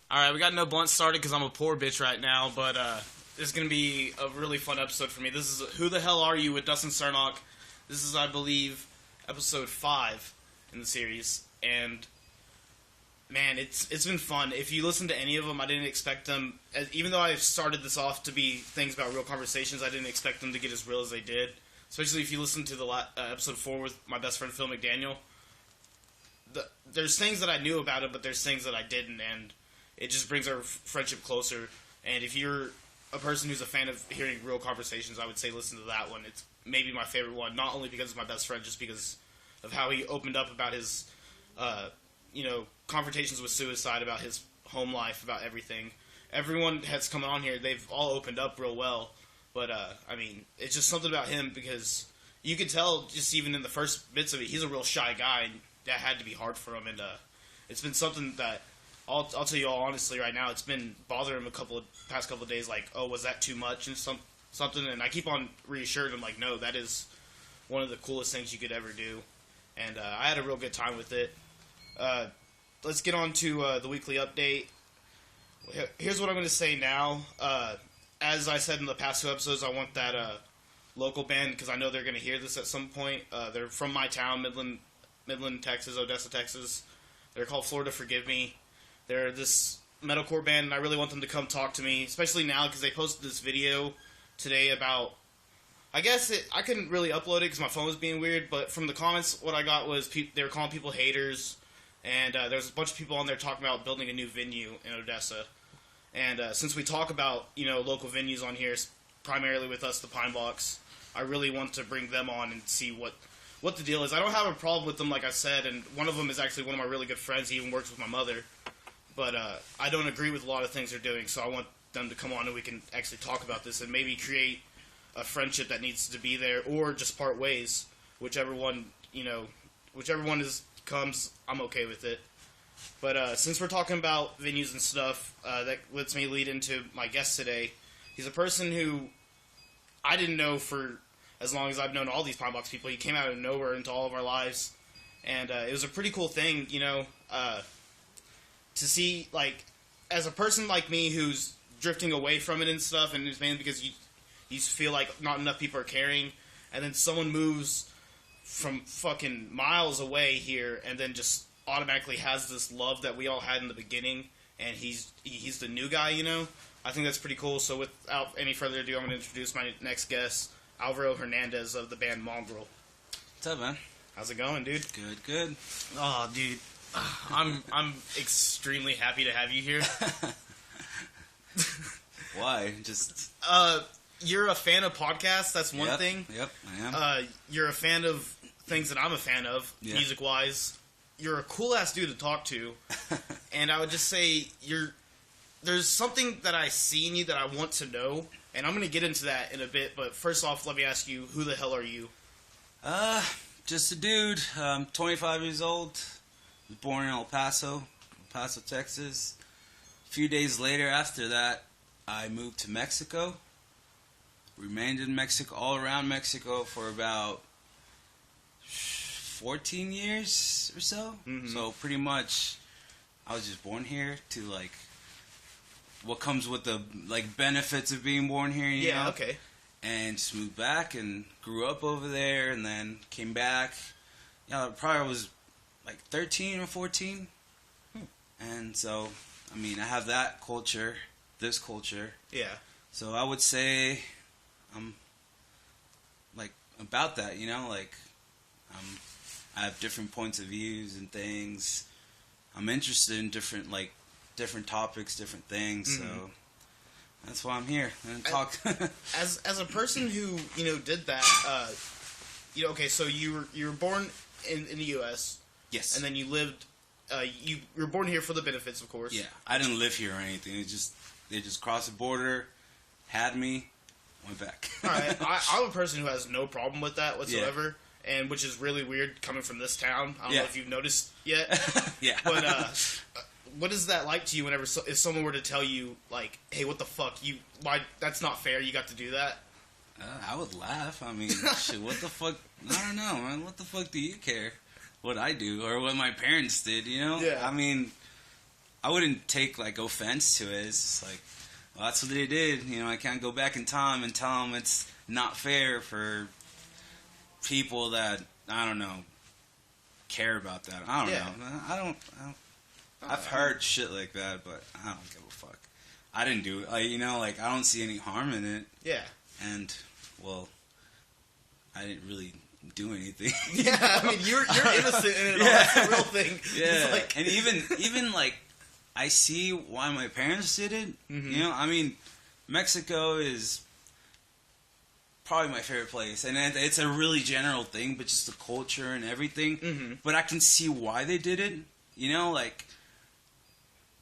Alright, we got no blunt started because I'm a poor bitch right now, but this is going to be a really fun episode for me. This is Who the Hell Are You with Dustin Cernock. This is, I believe, episode 5 in the series, and man, it's been fun. If you listen to any of them, I didn't expect them, even though I started this off to be things about real conversations, I didn't expect them to get as real as they did. Especially if you listen to the episode 4 with my best friend Phil McDaniel. There's things that I knew about it, but there's things that I didn't, and it just brings our friendship closer. And if you're a person who's a fan of hearing real conversations, I would say listen to that one. It's maybe my favorite one, not only because it's my best friend, just because of how he opened up about his, confrontations with suicide, about his home life, about everything. Everyone that's come on here, they've all opened up real well. But, it's just something about him because you could tell just even in the first bits of it, he's a real shy guy, and that had to be hard for him. And it's been something that, I'll tell you all honestly right now, it's been bothering him past couple of days, like, oh, was that too much and something? And I keep on reassuring him, like, no, that is one of the coolest things you could ever do. And I had a real good time with it. Let's get on to the weekly update. Here's what I'm going to say now. As I said in the past 2 episodes, I want that local band, because I know they're going to hear this at some point. They're from my town, Midland, Texas, Odessa, Texas. They're called Florida Forgive Me. They're this metalcore band, and I really want them to come talk to me, especially now because they posted this video today about... I couldn't really upload it because my phone was being weird, but from the comments, what I got was they were calling people haters, and there's a bunch of people on there talking about building a new venue in Odessa. And since we talk about, local venues on here, primarily with us, the Pine Box, I really want to bring them on and see what the deal is. I don't have a problem with them, like I said, and one of them is actually one of my really good friends. He even works with my mother. But I don't agree with a lot of things they're doing, so I want them to come on and we can actually talk about this and maybe create a friendship that needs to be there, or just part ways. Whichever one comes, I'm okay with it. But since we're talking about venues and stuff, that lets me lead into my guest today. He's a person who I didn't know for as long as I've known all these Pine Box people. He came out of nowhere into all of our lives, and it was a pretty cool thing, to see, like, as a person like me who's drifting away from it and stuff, and it's mainly because you feel like not enough people are caring, and then someone moves from fucking miles away here and then just automatically has this love that we all had in the beginning, and he's the new guy, I think that's pretty cool. So without any further ado, I'm going to introduce my next guest, Alvaro Hernandez of the band Mongrel. What's up, man? How's it going, dude? Good. Oh, dude. I'm extremely happy to have you here. Why? Just... You're a fan of podcasts, that's one thing. Yep, I am. You're a fan of things that I'm a fan of, music-wise. You're a cool-ass dude to talk to. And I would just say, there's something that I see in you that I want to know, and I'm going to get into that in a bit, but first off, let me ask you, who the hell are you? Just a dude. I'm 25 years old. Was born in El Paso, Texas. A few days later after that, I moved to Mexico. Remained in Mexico, all around Mexico, for about 14 years or so. Mm-hmm. So pretty much, I was just born here to, like, what comes with the, like, benefits of being born here, you know? Okay. And just moved back and grew up over there, and then came back. I probably was like 13 or 14. And so, I have that culture, this culture. Yeah. So I would say I'm, like, about that, I have different points of views and things. I'm interested in different topics, different things, so that's why I'm here and talk. As a person who, did that, okay, so you were born in the U.S. Yes. And then you lived, you were born here for the benefits, of course. Yeah, I didn't live here or anything. They just crossed the border, had me, went back. All right, I'm a person who has no problem with that whatsoever, and which is really weird coming from this town. I don't know if you've noticed yet. Yeah. But what is that like to you whenever if someone were to tell you, like, hey, what the fuck, why, that's not fair, you got to do that? I would laugh. Shit, what the fuck? I don't know, man. What the fuck do you care what I do or what my parents did, Yeah. I wouldn't take like offense to it. It's just like, well, that's what they did. You know, I can't go back in time and tell them it's not fair for people that, I don't know, care about that. I don't know. I don't I've heard shit like that, but I don't give a fuck. I didn't do it. Like, you know, like, I don't see any harm in it. Yeah. And, well, I didn't really do anything. Yeah, I mean, you're innocent in it all. That's the real thing. Yeah. Like... And even, like, I see why my parents did it. Mm-hmm. You know, I mean, Mexico is probably my favorite place. And it's a really general thing, but just the culture and everything. Mm-hmm. But I can see why they did it. You know, like,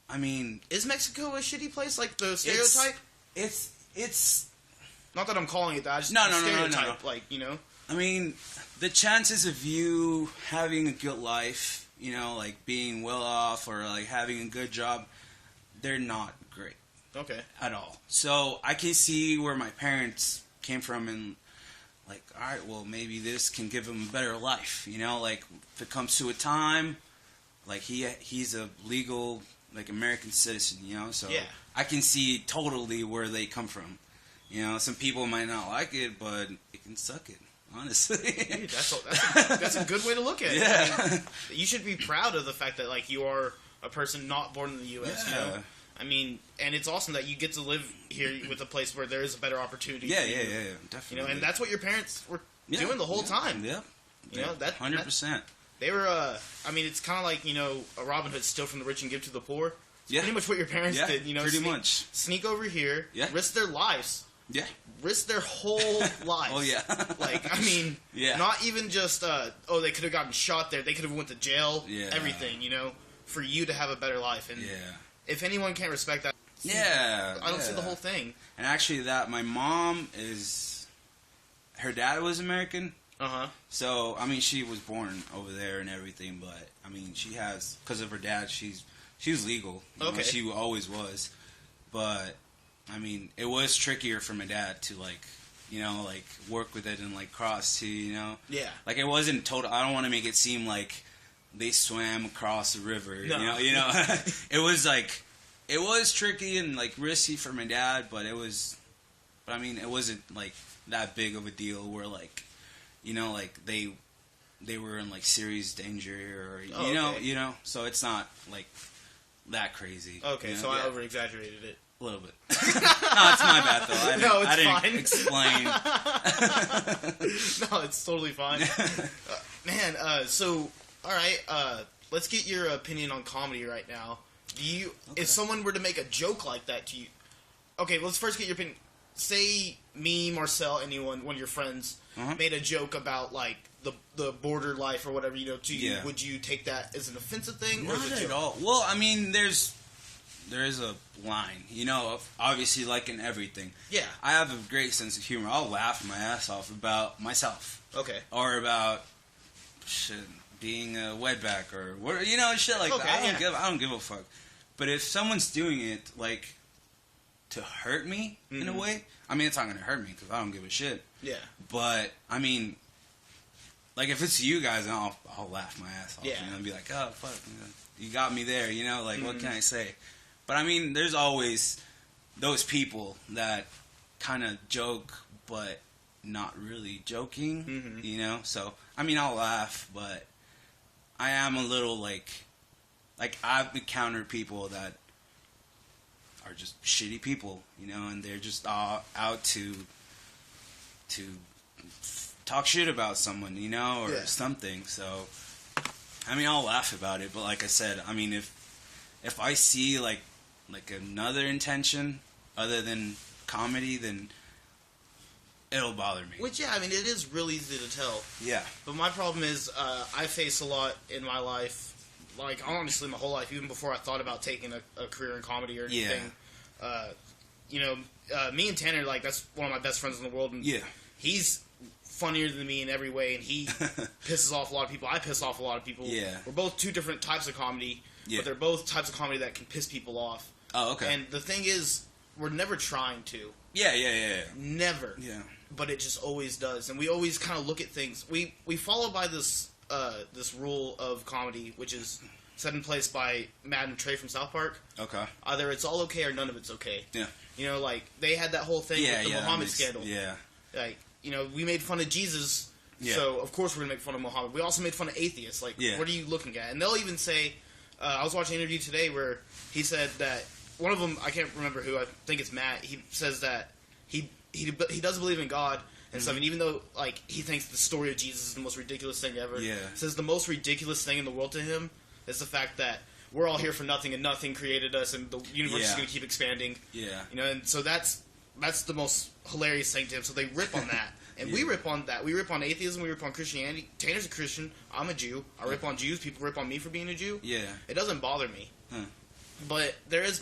I mean... Is Mexico a shitty place? Like, the stereotype? It's... Not that I'm calling it that. Just No. stereotype, like, you know? I mean, the chances of you having a good life, you know, like being well off or like having a good job, they're not great. Okay. At all. So I can see where my parents came from and like, all right, well, maybe this can give him a better life. You know, like if it comes to a time, like he's a legal, like American citizen, you know, so yeah. I can see totally where they come from. You know, some people might not like it, but it can suck it. Honestly, dude, that's a good way to look at it. Yeah. I mean, you should be proud of the fact that like you are a person not born in the U.S. Yeah. You know, I mean, and it's awesome that you get to live here with a place where there is a better opportunity. Yeah, for you, definitely. You know, and that's what your parents were doing the whole time. Yeah, you know that 100%. They were. I mean, it's kind of like, you know, a Robin Hood, steal from the rich and give to the poor. It's pretty much what your parents did. You know, pretty much. Sneak over here, risk their lives. Yeah. Risk their whole lives. Oh, yeah. Like, I mean, not even just, they could have gotten shot there. They could have went to jail. Yeah. Everything, you know, for you to have a better life. And if anyone can't respect that, I don't see the whole thing. And actually my mom her dad was American. Uh-huh. So, I mean, she was born over there and everything, but, I mean, she has, because of her dad, she was legal. You know, she always was. But... I mean, it was trickier for my dad to, like, you know, like, work with it and, like, cross to, you know? Yeah. Like, it wasn't total... I don't want to make it seem like they swam across the river, no. you know? It was, like... It was tricky and, like, risky for my dad, but it was... But, I mean, it wasn't, like, that big of a deal where, like, you know, like, they were in, like, serious danger or, you know? So it's not, like, that crazy. Okay, you know? so I over-exaggerated it. A little bit. No, it's my bad, though. I didn't explain. No, it's totally fine. Man, so, alright, let's get your opinion on comedy right now. If someone were to make a joke like that to you... Okay, let's first get your opinion. Say me, Marcel, anyone, one of your friends, made a joke about, like, the border life or whatever, you know, to you. Would you take that as an offensive thing? Not at all. Well, I mean, there is a line, you know, obviously, like in everything. Yeah. I have a great sense of humor. I'll laugh my ass off about myself. Okay. Or about shit, being a wetback or what, you know, shit like that. I don't give a fuck. But if someone's doing it, like, to hurt me in a way, I mean, it's not going to hurt me because I don't give a shit. Yeah. But, I mean, like, if it's you guys, I'll laugh my ass off. Yeah. You know, and be like, oh, fuck, you got me there, you know, like, what can I say? But, I mean, there's always those people that kind of joke, but not really joking, you know? So, I mean, I'll laugh, but I am a little, like, I've encountered people that are just shitty people, you know, and they're just out to talk shit about someone, you know, or something. So, I mean, I'll laugh about it, but like I said, I mean, if I see, like another intention other than comedy, then it'll bother me. Which, yeah, I mean, it is really easy to tell. Yeah. But my problem is, I face a lot in my life, like, honestly, my whole life, even before I thought about taking a career in comedy or anything. Yeah. You know, me and Tanner, like, that's one of my best friends in the world, and he's funnier than me in every way, and he pisses off a lot of people. I piss off a lot of people. Yeah. We're both two different types of comedy, but they're both types of comedy that can piss people off. Oh, okay. And the thing is, we're never trying to. Yeah. Never. Yeah. But it just always does, and we always kind of look at things. We follow by this this rule of comedy, which is set in place by Matt and Trey from South Park. Okay. Either it's all okay or none of it's okay. Yeah. You know, like, they had that whole thing with the Muhammad scandal. Yeah. Like, you know, we made fun of Jesus, so of course we're going to make fun of Muhammad. We also made fun of atheists. Like, what are you looking at? And they'll even say, I was watching an interview today where he said that, one of them, I can't remember who, I think it's Matt, he says that he does believe in God and stuff, and even though, like, he thinks the story of Jesus is the most ridiculous thing ever, says the most ridiculous thing in the world to him is the fact that we're all here for nothing and nothing created us and the universe is going to keep expanding. Yeah. You know, and so that's the most hilarious thing to him. So they rip on that. And we rip on that. We rip on atheism. We rip on Christianity. Tanner's a Christian. I'm a Jew. I rip on Jews. People rip on me for being a Jew. Yeah. It doesn't bother me. But there has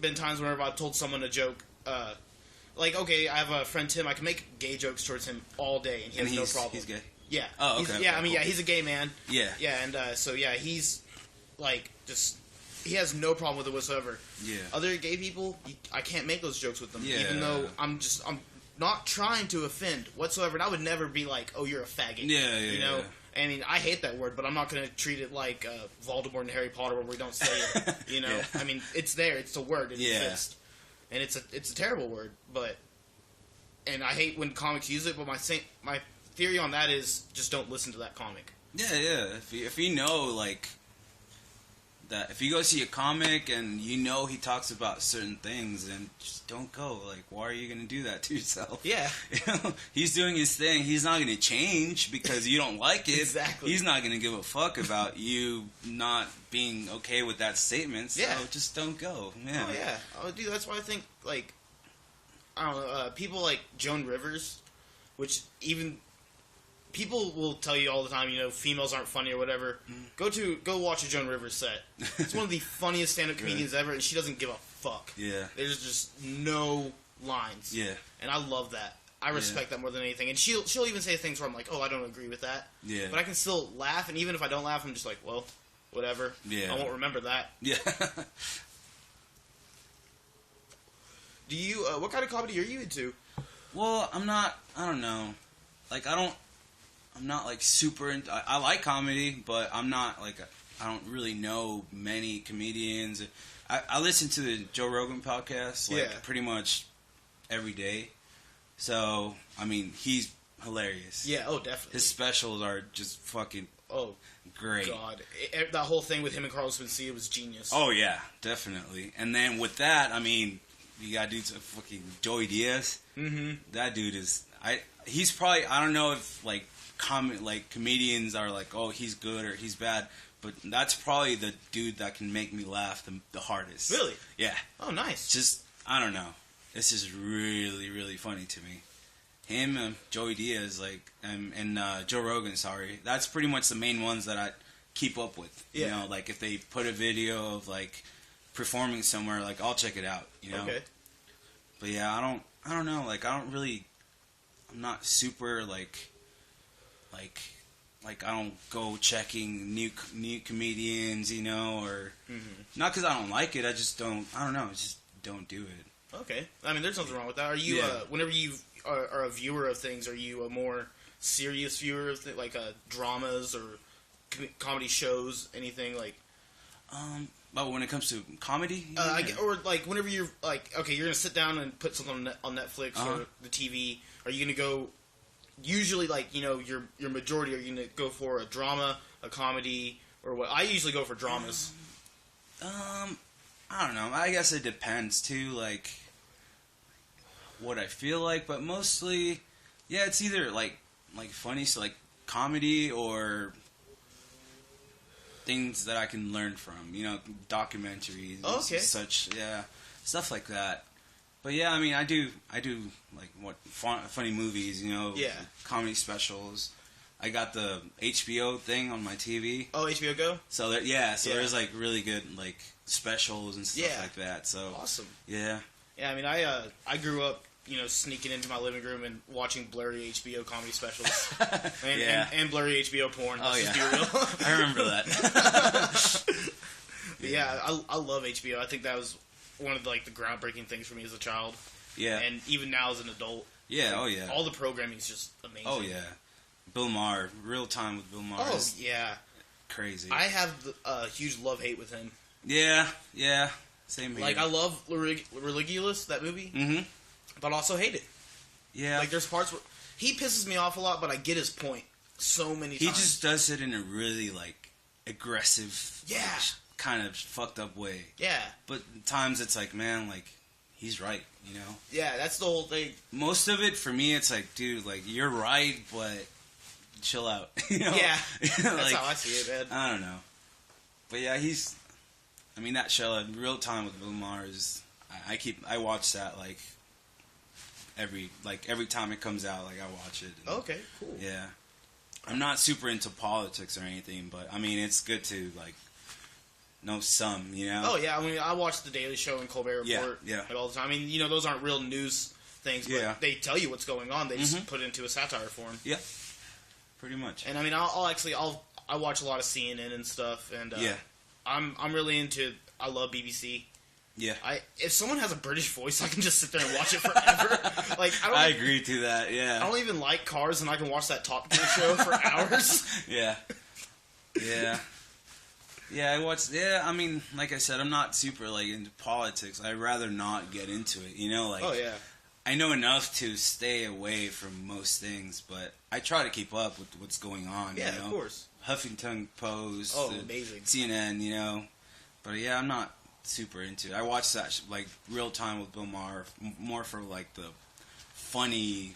been times whenever I've told someone a joke, like, okay, I have a friend Tim. I can make gay jokes towards him all day, and he has no problem. He's gay? Yeah. Oh, okay. I mean, he's a gay man. Yeah. Yeah, and so, he's, like, just... He has no problem with it whatsoever. Yeah. Other gay people, I can't make those jokes with them. Yeah. Even though I'm not trying to offend whatsoever. And I would never be like, oh, you're a faggot. Yeah, you know? Yeah. I mean, I hate that word, but I'm not going to treat it like Voldemort and Harry Potter where we don't say it. You know? I mean, it's there. It's a word. It exists. And it's a terrible word. And I hate when comics use it, but my theory on that is just don't listen to that comic. Yeah. If you know, like... that if you go see a comic and you know he talks about certain things, then just don't go. Like, why are you going to do that to yourself? Yeah. You know, he's doing his thing. He's not going to change because you don't like it. Exactly. He's not going to give a fuck about you not being okay with that statement. So just don't go. Yeah. Oh, yeah. Oh, dude, that's why I think, like, I don't know, people like Joan Rivers, which even... People will tell you all the time, you know, females aren't funny or whatever. Go watch a Joan Rivers set. It's one of the funniest stand-up comedians ever, and she doesn't give a fuck. Yeah. There's just no lines. Yeah. And I love that. I respect that more than anything. And she'll even say things where I'm like, oh, I don't agree with that. Yeah. But I can still laugh, and even if I don't laugh, I'm just like, well, whatever. Yeah. I won't remember that. Yeah. Do you, what kind of comedy are you into? Well, I don't know. Like, I'm not, like, super into... I like comedy, but I'm not, like... I don't really know many comedians. I listen to the Joe Rogan podcast, like, pretty much every day. So, I mean, he's hilarious. Yeah, oh, definitely. His specials are just fucking great. God. That whole thing with him and Carlos Mencia was genius. Oh, yeah, definitely. And then with that, I mean, you got dudes like fucking Joey Diaz. Mm-hmm. That dude is... He's probably... I don't know if, like... comedians are like, oh, he's good or he's bad, but that's probably the dude that can make me laugh the hardest. Really? Yeah. Oh, nice. Just, I don't know. This is really, really funny to me. Him, Joey Diaz, like, and Joe Rogan, sorry. That's pretty much the main ones that I keep up with. Yeah. You know, like, if they put a video of, like, performing somewhere, like, I'll check it out, you know? Okay. But yeah, I don't know, like, I'm not super, like I don't go checking new comedians, you know, or not because I don't like it. I just don't. I don't know. I just don't do it. Okay. I mean, there's nothing wrong with that. Are you whenever you are a viewer of things, are you a more serious viewer of like dramas or comedy shows, anything like? But when it comes to comedy, or like whenever you're like, okay, you're gonna sit down and put something on Netflix or the TV. Are you gonna go? Usually, like, you know, your majority are you going to go for a drama, a comedy, or what? I usually go for dramas. I don't know. I guess it depends, too, like, what I feel like. But mostly, yeah, it's either, like funny, so, like, comedy or things that I can learn from. You know, documentaries and such, yeah, stuff like that. But yeah, I mean, I do like funny movies, you know, comedy specials. I got the HBO thing on my TV. Oh, HBO Go. So there's like really good like specials and stuff like that. So awesome. Yeah. Yeah, I mean, I grew up, you know, sneaking into my living room and watching blurry HBO comedy specials and blurry HBO porn. Oh yeah, be real. I remember that. Yeah, I love HBO. I think that was one of the, like the groundbreaking things for me as a child. Yeah. And even now as an adult. Yeah, like, oh yeah. All the programming is just amazing. Oh yeah. Bill Maher, Real Time with Bill Maher. Oh yeah. crazy. I have a huge love-hate with him. Yeah, same here. Like, I love Religulous, that movie, but also hate it. Yeah. Like, there's parts where he pisses me off a lot, but I get his point so many times. He just does it in a really, like, aggressive, yeah, kind of fucked up way. Yeah. But at times it's like, man, like, he's right, you know? Yeah, that's the whole thing. Most of it, for me, it's like, dude, like, you're right, but chill out. You know? Yeah. That's like, how I see it, man. I don't know. But yeah, I mean, that show, Real Time with Bill Maher, is, I watch that, like, every time it comes out, like, I watch it. And, okay, cool. Yeah. I'm not super into politics or anything, but, I mean, it's good to, like, know some, you know? Oh, yeah, I mean, I watch The Daily Show and Colbert Report like, all the time. I mean, you know, those aren't real news things, but they tell you what's going on. They just put it into a satire form. Yeah. Pretty much. And, I mean, I watch a lot of CNN and stuff, and I'm really into, I love BBC. Yeah. If someone has a British voice, I can just sit there and watch it forever. Like, I agree to that, yeah. I don't even like cars, and I can watch that Top Gear show for hours. Yeah. Yeah. I mean, like I said, I'm not super, like, into politics. I'd rather not get into it, you know? Like, oh, yeah. I know enough to stay away from most things, but I try to keep up with what's going on, yeah, you know? of course. Huffington Post. Oh, amazing. CNN, you know? But, yeah, I'm not super into it. I watch that, like, Real Time with Bill Maher, more for, like, the funny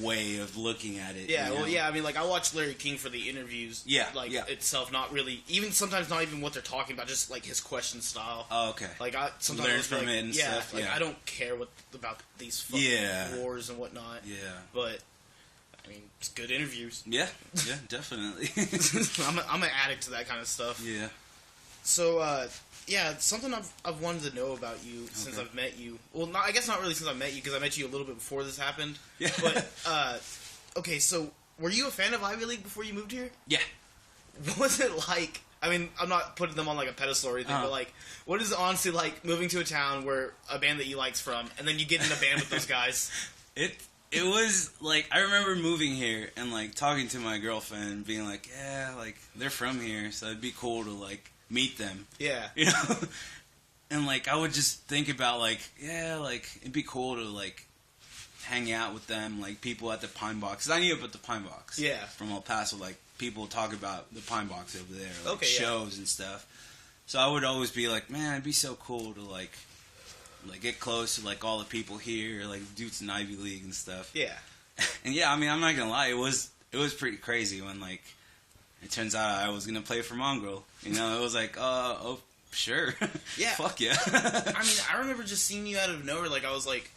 way of looking at it. Yeah, you know? well, yeah, I mean, like, I watch Larry King for the interviews. Itself, not really, sometimes not even what they're talking about, just, like, his question style. Oh, okay. Like, I sometimes learn from it and stuff. Like, I don't care about these fucking wars and whatnot. Yeah. But, I mean, it's good interviews. Yeah, definitely. I'm an addict to that kind of stuff. Yeah. So, something I've wanted to know about you since I've met you. Well, I guess not really since I met you, because I met you a little bit before this happened. Yeah. But, okay, so were you a fan of Ivy League before you moved here? Yeah. What was it like? I mean, I'm not putting them on, like, a pedestal or anything, but, like, what is it honestly like moving to a town where a band that you like's from, and then you get in a band with those guys? It was, like, I remember moving here and, like, talking to my girlfriend and being like, yeah, like, they're from here, so it'd be cool to, like, meet them. Yeah. You know? And, like, I would just think about, like, yeah, like, it'd be cool to, like, hang out with them, like, people at the Pine Box. 'Cause I knew up at the Pine Box. Yeah. From El Paso, like, people talk about the Pine Box over there, like, okay, shows and stuff. So I would always be like, man, it'd be so cool to, like, get close to, like, all the people here, like, dudes in Ivy League and stuff. Yeah. And, yeah, I mean, I'm not gonna lie, it was pretty crazy when, like, it turns out I was gonna play for Mongrel. You know, it was like, oh, sure. Yeah. Fuck yeah. I mean, I remember just seeing you out of nowhere, like, I was like,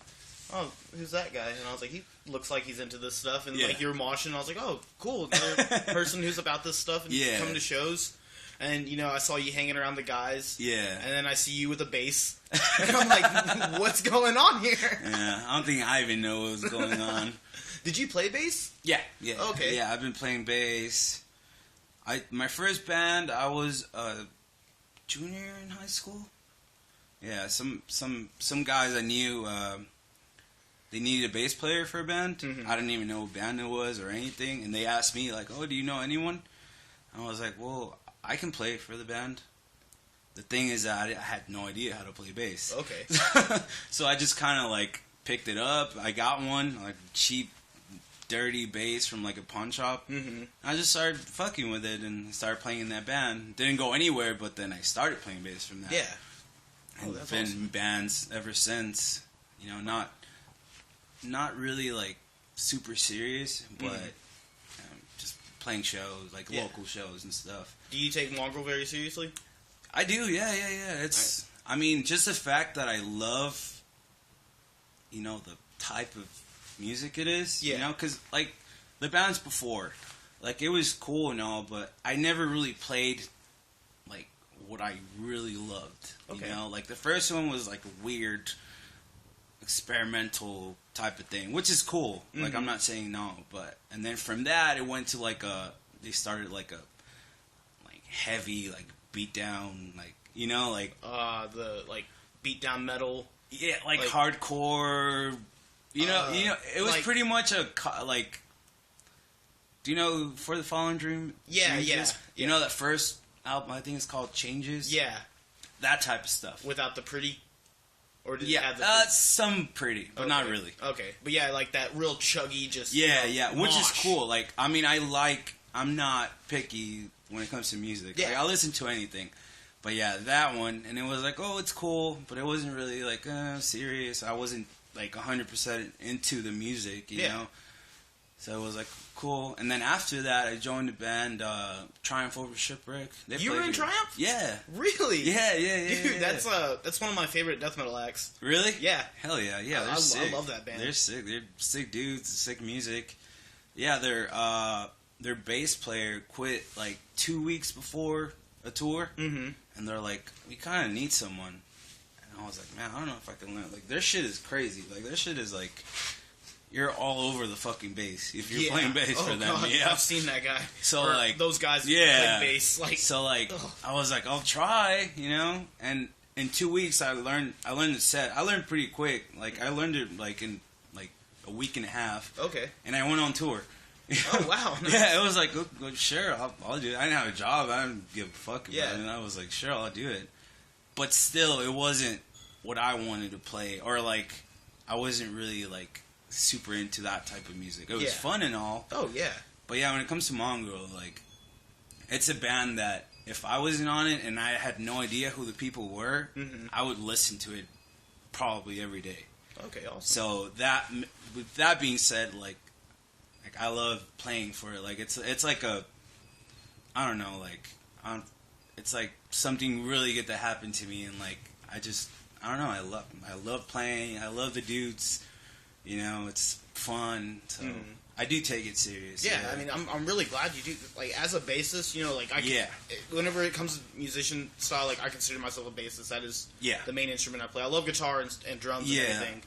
oh, who's that guy? And I was like, he looks like he's into this stuff. And, like, you were moshing, and I was like, oh, cool, another person who's about this stuff and coming to shows. And, you know, I saw you hanging around the guys. Yeah. And then I see you with a bass. And I'm like, what's going on here? Yeah, I don't think I even know what was going on. Did you play bass? Yeah. Okay. Yeah, I've been playing bass. My first band, I was a junior in high school. Yeah, some guys I knew, they needed a bass player for a band. Mm-hmm. I didn't even know what band it was or anything. And they asked me, like, oh, do you know anyone? And I was like, well, I can play for the band. The thing is that I had no idea how to play bass. Okay. So I just kind of, like, picked it up. I got one, like, cheap, dirty bass from, like, a pawn shop. Mm-hmm. I just started fucking with it and started playing in that band. Didn't go anywhere, but then I started playing bass from that. Yeah. And that's been awesome. Bands ever since. You know, not really, like, super serious, but just playing shows, like, local shows and stuff. Do you take Mongrel very seriously? I do, yeah. It's, I mean, just the fact that I love, you know, the type of music it is, you know, because, like, the bands before, like, it was cool and all, but I never really played, like, what I really loved, you know? Like, the first one was, like, a weird, experimental type of thing, which is cool. Mm-hmm. Like, I'm not saying no, but, and then from that, it went to, like, they started, like, a, like, heavy, like, beat down, like, you know, like, the, like, beat down metal. Yeah, like hardcore, you know, it was, like, pretty much a, like, Do you know For the Fallen Dream? Yeah, Changes? You know that first album, I think it's called Changes? Yeah. That type of stuff. Without the pretty? Or did it Yeah, have the some pretty, but not really. Okay. But yeah, like that real chuggy just... Yeah, which is mosh. cool. Like, I mean, I'm not picky when it comes to music. Yeah. Like, I'll listen to anything. But yeah, that one, and it was like, oh, it's cool, but it wasn't really like, serious. I wasn't like 100% into the music, you know? So it was like, cool. And then after that, I joined the band Triumph Over Shipwreck. You were in Triumph? Yeah. Really? Yeah. Dude, that's one of my favorite death metal acts. Really? Yeah. Hell yeah. Yeah, they're I sick. love that band. They're sick. They're sick dudes, sick music. Yeah, their bass player quit like 2 weeks before a tour. Mm-hmm. And they're like, we kind of need someone. And I was like, man, I don't know if I can learn. Like, their shit is crazy. Like, their shit is like... You're all over the fucking bass if you're playing bass for them. God, Yeah, I've seen that guy. So or like those guys play bass. Like I was like, I'll try, you know. And in 2 weeks, I learned the set. I learned pretty quick. Like I learned it like in like a week and a half. Okay. And I went on tour. Oh wow. Nice. Yeah, it was like, sure, I'll do it. I didn't have a job. I didn't give a fuck about it. And I was like, sure, I'll do it. But still, it wasn't what I wanted to play, or like I wasn't really like super into that type of music. It was fun and all. Oh yeah. But yeah, when it comes to Mongrel, like it's a band that if I wasn't on it and I had no idea who the people were, I would listen to it probably every day. Okay, awesome. So with that being said, like I love playing for it. Like it's like a, I don't know, like it's like something really good that happened to me, and like I don't know, I love playing. I love the dudes. You know, it's fun. So I do take it serious. Yeah, I mean, I'm really glad you do. Like, as a bassist, you know, like, whenever it comes to musician style, like, I consider myself a bassist. That is the main instrument I play. I love guitar and drums and everything.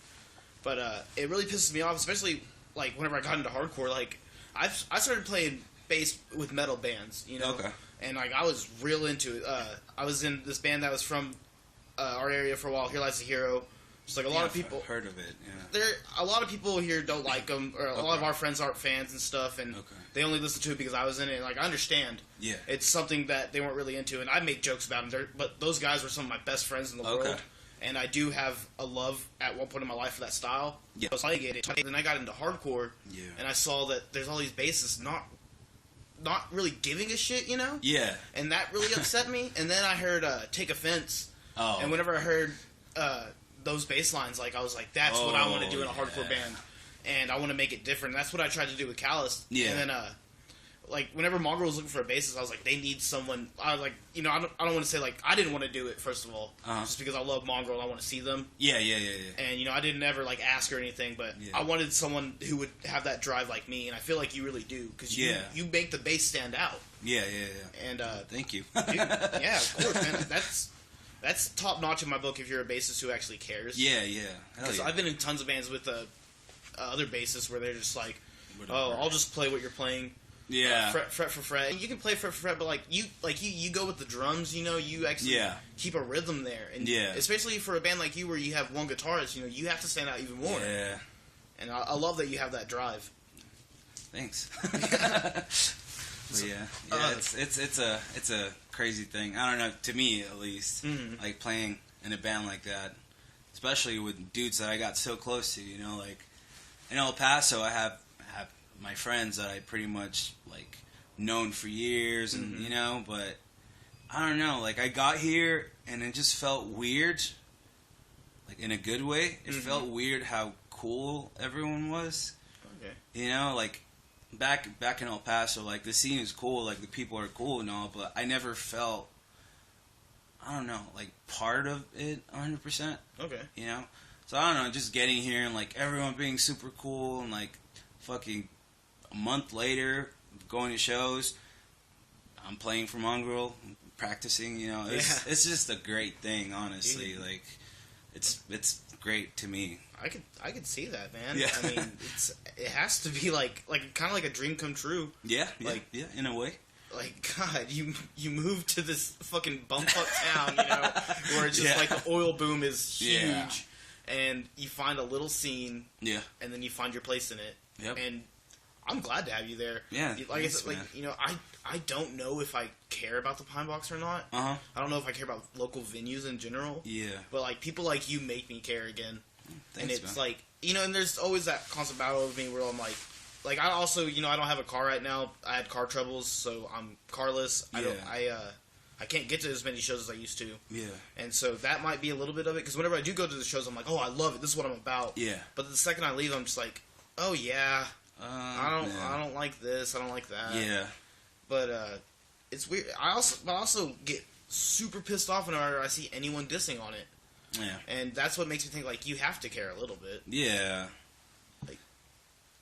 But it really pisses me off, especially, like, whenever I got into hardcore. Like, I started playing bass with metal bands, you know? Okay. And, like, I was real into it. I was in this band that was from our area for a while, Here Lies a Hero. Just like a lot of people I've heard of it. Yeah. A lot of people here don't like them, or a lot of our friends aren't fans and stuff, and they only listen to it because I was in it. And like I understand, it's something that they weren't really into, and I make jokes about them. But those guys were some of my best friends in the world, and I do have a love at one point in my life for that style. Yeah. I was playing it, then I got into hardcore, and I saw that there's all these bassists not really giving a shit, you know? Yeah. And that really upset me. And then I heard Take Offense, and whenever I heard those bass lines, like I was like, that's what I want to do in a hardcore band, and I want to make it different. And that's what I tried to do with Callous. Yeah. And then like whenever Mongrel was looking for a bassist, I was like, they need someone. I was like, you know, I don't want to say like I didn't want to do it first of all, just because I love Mongrel and I want to see them. Yeah. And you know, I didn't ever like ask or anything, but I wanted someone who would have that drive like me, and I feel like you really do because you make the bass stand out. Yeah. And thank you. Dude, yeah, of course, man. That's top notch in my book if you're a bassist who actually cares. Yeah. Because I've been in tons of bands with other bassists where they're just like, oh, I'll just play what you're playing. Yeah. Fret for fret. And you can play fret for fret, but like you go with the drums, you know, you actually keep a rhythm there. And especially for a band like you where you have one guitarist, you know, you have to stand out even more. Yeah. And I love that you have that drive. Thanks. But it's a crazy thing. I don't know, to me at least, like playing in a band like that, especially with dudes that I got so close to. You know, like in El Paso, I have my friends that I pretty much like known for years, and you know, but I don't know. Like I got here and it just felt weird, like in a good way. It felt weird how cool everyone was. Okay, you know, like. Back in El Paso, like, the scene is cool, like, the people are cool and all, but I never felt, I don't know, like, part of it 100%. Okay. You know? So, I don't know, just getting here and, like, everyone being super cool and, like, fucking a month later, going to shows, I'm playing for Mongrel, practicing, you know? It's just a great thing, honestly. Yeah. Like, it's great to me. I could see that, man. Yeah. I mean, it has to be like kind of like a dream come true. Yeah, in a way. Like, God, you move to this fucking bumfuck town, you know, where it's just like the oil boom is huge, and you find a little scene, and then you find your place in it. Yep. And I'm glad to have you there. Yeah, like thanks, like man. you know, I don't know if I care about the Pine Box or not. Uh-huh. I don't know if I care about local venues in general. Yeah. But like people like you make me care again. Thanks, and it's man. like, you know, and there's always that constant battle with me where I'm like I also, you know, I don't have a car right now. I had car troubles, so I'm carless. I can't get to as many shows as I used to. Yeah. And so that might be a little bit of it, because whenever I do go to the shows, I'm like, oh, I love it. This is what I'm about. Yeah. But the second I leave, I'm just like, oh yeah, I don't like this. I don't like that. Yeah. But it's weird. I also get super pissed off whenever I see anyone dissing on it. Yeah. And that's what makes me think, like, you have to care a little bit. Yeah. Like,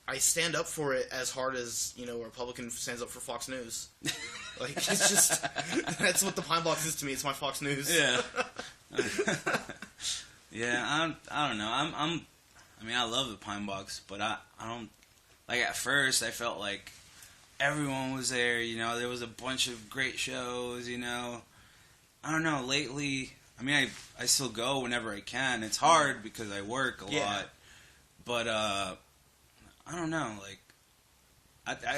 I stand up for it as hard as, you know, a Republican stands up for Fox News. Like, it's just, that's what the Pine Box is to me. It's my Fox News. Yeah. Yeah, I don't know. I mean, I love the Pine Box, but I don't, like, at first I felt like everyone was there, you know, there was a bunch of great shows, you know. I don't know, lately, I mean, I still go whenever I can. It's hard because I work a lot, but I don't know, like,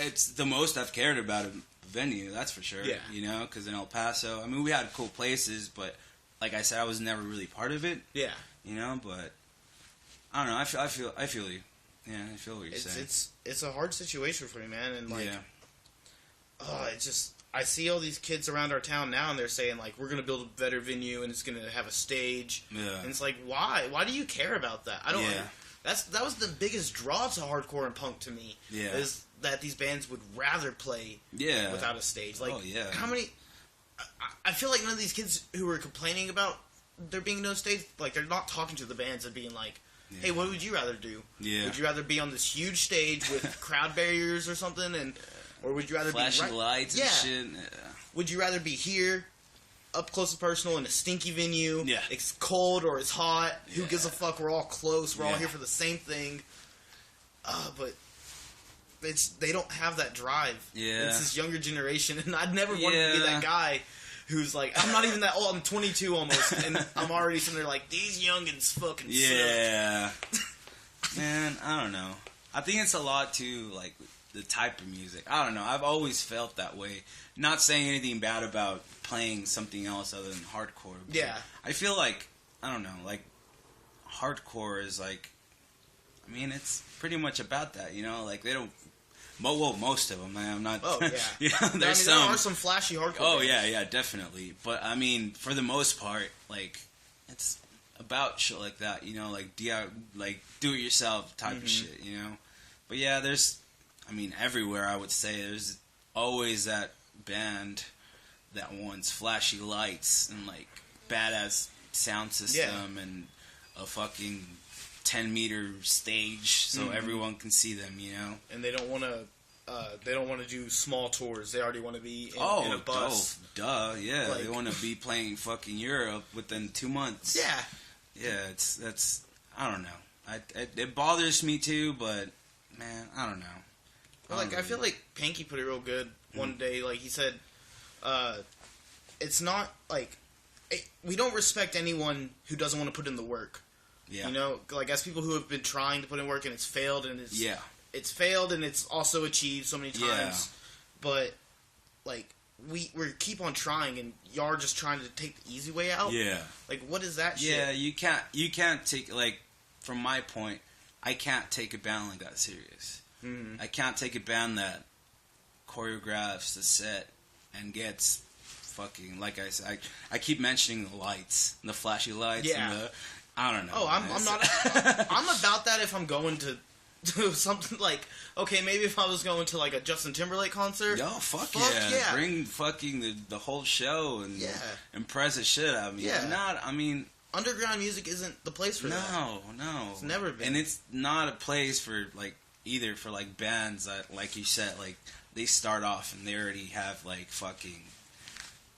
it's the most I've cared about a venue, that's for sure. Yeah. You know, because in El Paso, I mean, we had cool places, but like I said, I was never really part of it. Yeah. You know, but I don't know. I feel you. Yeah, I feel what you're saying. It's a hard situation for me, man, and like, yeah. it's just, I see all these kids around our town now, and they're saying, like, we're gonna build a better venue, and it's gonna have a stage. Yeah. And it's like, why? Why do you care about that? I don't. Yeah. That was the biggest draw to hardcore and punk to me. Yeah. Is that these bands would rather play without a stage. Like, how many? I feel like none of these kids who were complaining about there being no stage, like, they're not talking to the bands and being like, hey, what would you rather do? Yeah. Would you rather be on this huge stage with crowd barriers or something, or would you rather flashing be lights and shit? Yeah. Would you rather be here, up close and personal, in a stinky venue? Yeah. It's cold or it's hot. Who gives a fuck? We're all close. We're all Yeah. here for the same thing. But they don't have that drive. Yeah. It's this younger generation, and I'd never wanted to be that guy who's like, I'm not even that old. I'm 22 almost, and I'm already sitting there like, these youngins fucking suck. Man, I don't know. I think it's a lot too, like, the type of music. I don't know. I've always felt that way. Not saying anything bad about playing something else other than hardcore. Yeah. I feel like, I don't know, like, hardcore is like, I mean, it's pretty much about that, you know? Like, they don't, well, most of them, I'm not, oh, yeah. Yeah, there's some. There are some flashy hardcore Oh, bands. yeah, definitely. But, I mean, for the most part, like, it's about shit like that, you know? Like, do-it-yourself type of shit, you know? But, yeah, there's, I mean, everywhere, I would say, there's always that band that wants flashy lights and, like, badass sound system and a fucking 10-meter stage so everyone can see them, you know? And they don't want to do small tours. They already want to be in a bus. Duh, yeah. Like, they want to be playing fucking Europe within 2 months. Yeah. Yeah, that's I don't know. It bothers me too, but, man, I don't know. Like, I feel like Panky put it real good one day. Like, he said, it's not, like, we don't respect anyone who doesn't want to put in the work. Yeah. You know, like, as people who have been trying to put in work and it's failed, and it's failed and it's also achieved so many times. Yeah. But, like, we keep on trying, and y'all are just trying to take the easy way out. Yeah. Like, what is that shit? Yeah, you can't take, like, from my point, I can't take a band like that serious. I can't take a band that choreographs the set and gets fucking, like I said, I keep mentioning the lights, the flashy lights, and the, I don't know. Oh, I'm not, I'm about that if I'm going to something like, okay, maybe if I was going to, like, a Justin Timberlake concert. Yo, fuck yeah. Bring fucking the whole show and impress the shit out of me. Yeah. But not, I mean, underground music isn't the place for that. No. It's never been. And it's not a place for, like, either for, like, bands that, like you said, like, they start off and they already have, like, fucking,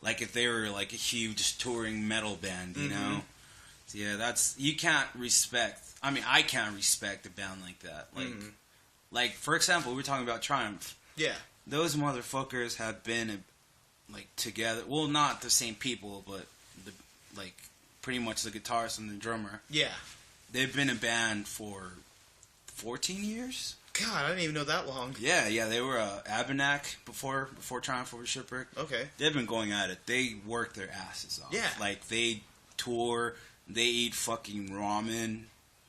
like, if they were, like, a huge touring metal band, you know? So, yeah, that's, you can't respect, I mean, I can't respect a band like that. Like, for example, we were talking about Triumph. Yeah. Those motherfuckers have been, like, together, well, not the same people, but, like, pretty much the guitarist and the drummer. Yeah. They've been a band for 14 years? God, I didn't even know that long. Yeah, they were Abenak before Triumph Over Shipwreck. Okay. They've been going at it. They work their asses off. Yeah. Like, they tour, they eat fucking ramen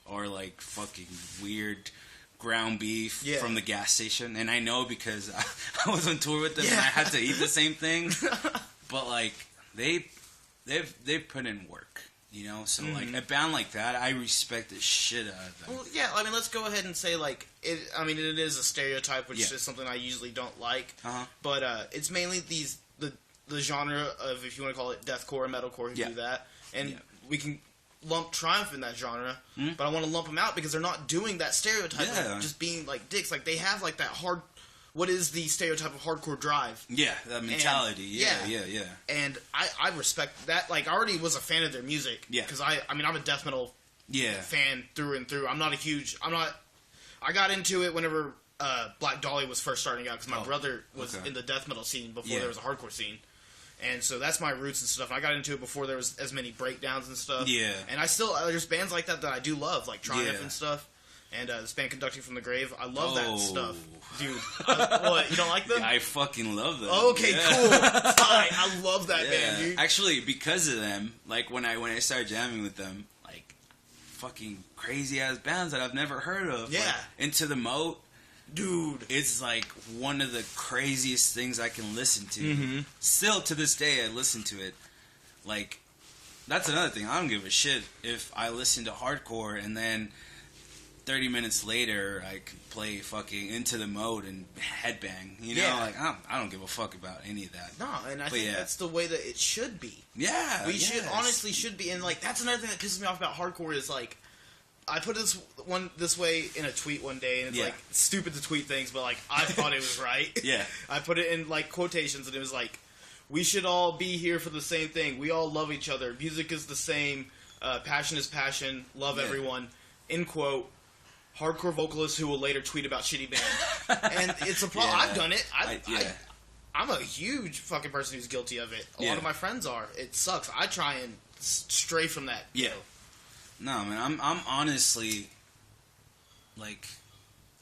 or, like, fucking weird ground beef from the gas station. And I know because I was on tour with them and I had to eat the same thing. But, like, they've put in work. You know, so like a band like that, I respect the shit out of them. Well, yeah, I mean, let's go ahead and say like it. I mean, it is a stereotype, which is something I usually don't like. But it's mainly the genre of, if you want to call it deathcore and metalcore, who do that, and we can lump Triumph in that genre. But I want to lump them out because they're not doing that stereotype of just being like dicks. Like they have like that hard. What is the stereotype of hardcore drive? Yeah, that mentality. And, And I respect that. Like, I already was a fan of their music. Yeah. Because, I mean, I'm a death metal fan through and through. I got into it whenever Black Dahlia was first starting out because my brother was in the death metal scene before there was a hardcore scene. And so that's my roots and stuff. And I got into it before there was as many breakdowns and stuff. Yeah. And there's bands like that I do love, like Triumph and stuff. And this band Conducting from the Grave. I love that stuff. Dude. What? You don't like them? I fucking love them. Okay, cool. Fine. I love that band, dude. Actually, because of them, like when I started jamming with them, like fucking crazy ass bands that I've never heard of. Yeah. Like, Into the Moat. Dude. It's like one of the craziest things I can listen to. Still to this day, I listen to it. Like, that's another thing. I don't give a shit if I listen to hardcore and then 30 minutes later, I could play fucking Into the Mode and headbang. You know, like I don't give a fuck about any of that. No, and I think that's the way that it should be. Yeah, we honestly should be. And like that's another thing that pisses me off about hardcore is like I put this way in a tweet one day, and it's like stupid to tweet things, but like I thought it was right. I put it in like quotations, and it was like, "We should all be here for the same thing. We all love each other. Music is the same. Passion is passion. Love everyone." End quote. Hardcore vocalist who will later tweet about shitty band. And it's a problem. I've done it. I'm a huge fucking person who's guilty of it. A lot of my friends are. It sucks. I try and stray from that. Yeah. No, man. I'm honestly, like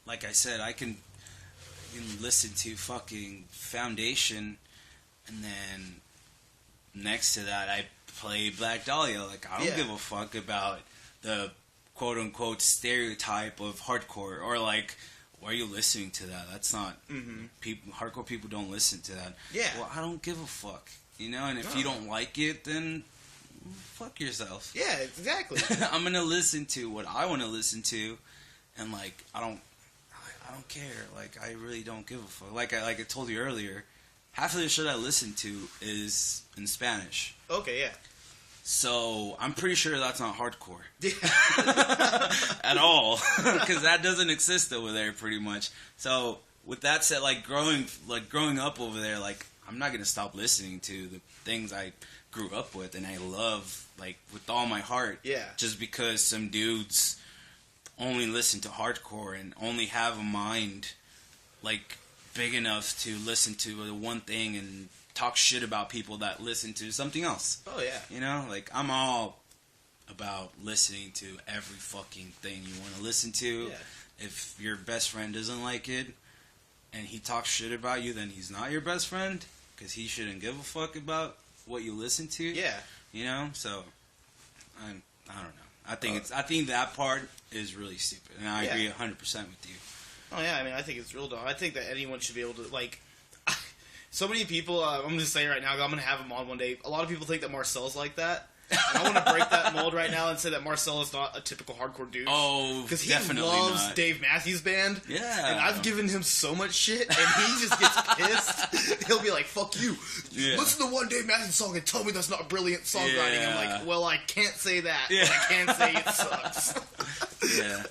I said, I can listen to fucking Foundation, and then next to that, I play Black Dahlia. Like, I don't give a fuck about the quote-unquote stereotype of hardcore, or like, why are you listening to that? That's not hardcore people don't listen to that. Well, I don't give a fuck, you know. And if you don't like it, then fuck yourself. Yeah, exactly. I'm gonna listen to what I want to listen to, and like I don't care. Like, I really don't give a fuck. Like I told you earlier, half of the shit I listen to is in Spanish. Okay, yeah. So, I'm pretty sure that's not hardcore. At all. Because that doesn't exist over there, pretty much. So, with that said, growing up over there, like, I'm not going to stop listening to the things I grew up with and I love, like, with all my heart. Yeah. Just because some dudes only listen to hardcore and only have a mind, like, big enough to listen to the one thing and talk shit about people that listen to something else. Oh, yeah. You know, like, I'm all about listening to every fucking thing you want to listen to. Yeah. If your best friend doesn't like it and he talks shit about you, then he's not your best friend, because he shouldn't give a fuck about what you listen to. Yeah. You know? So, I don't know. I think that part is really stupid, and I agree 100% with you. Oh, yeah, I mean, I think it's real dumb. I think that anyone should be able to, like... So many people, I'm going to say right now, I'm going to have him on one day. A lot of people think that Marcel's like that. And I want to break that mold right now and say that Marcel is not a typical hardcore dude. Oh, because he loves not. Dave Matthews Band. Yeah. And I've given him so much shit, and he just gets pissed. He'll be like, fuck you. Yeah. Listen to one Dave Matthews song and tell me that's not brilliant songwriting. Yeah. I'm like, well, I can't say that. Yeah. But I can say it sucks. Yeah.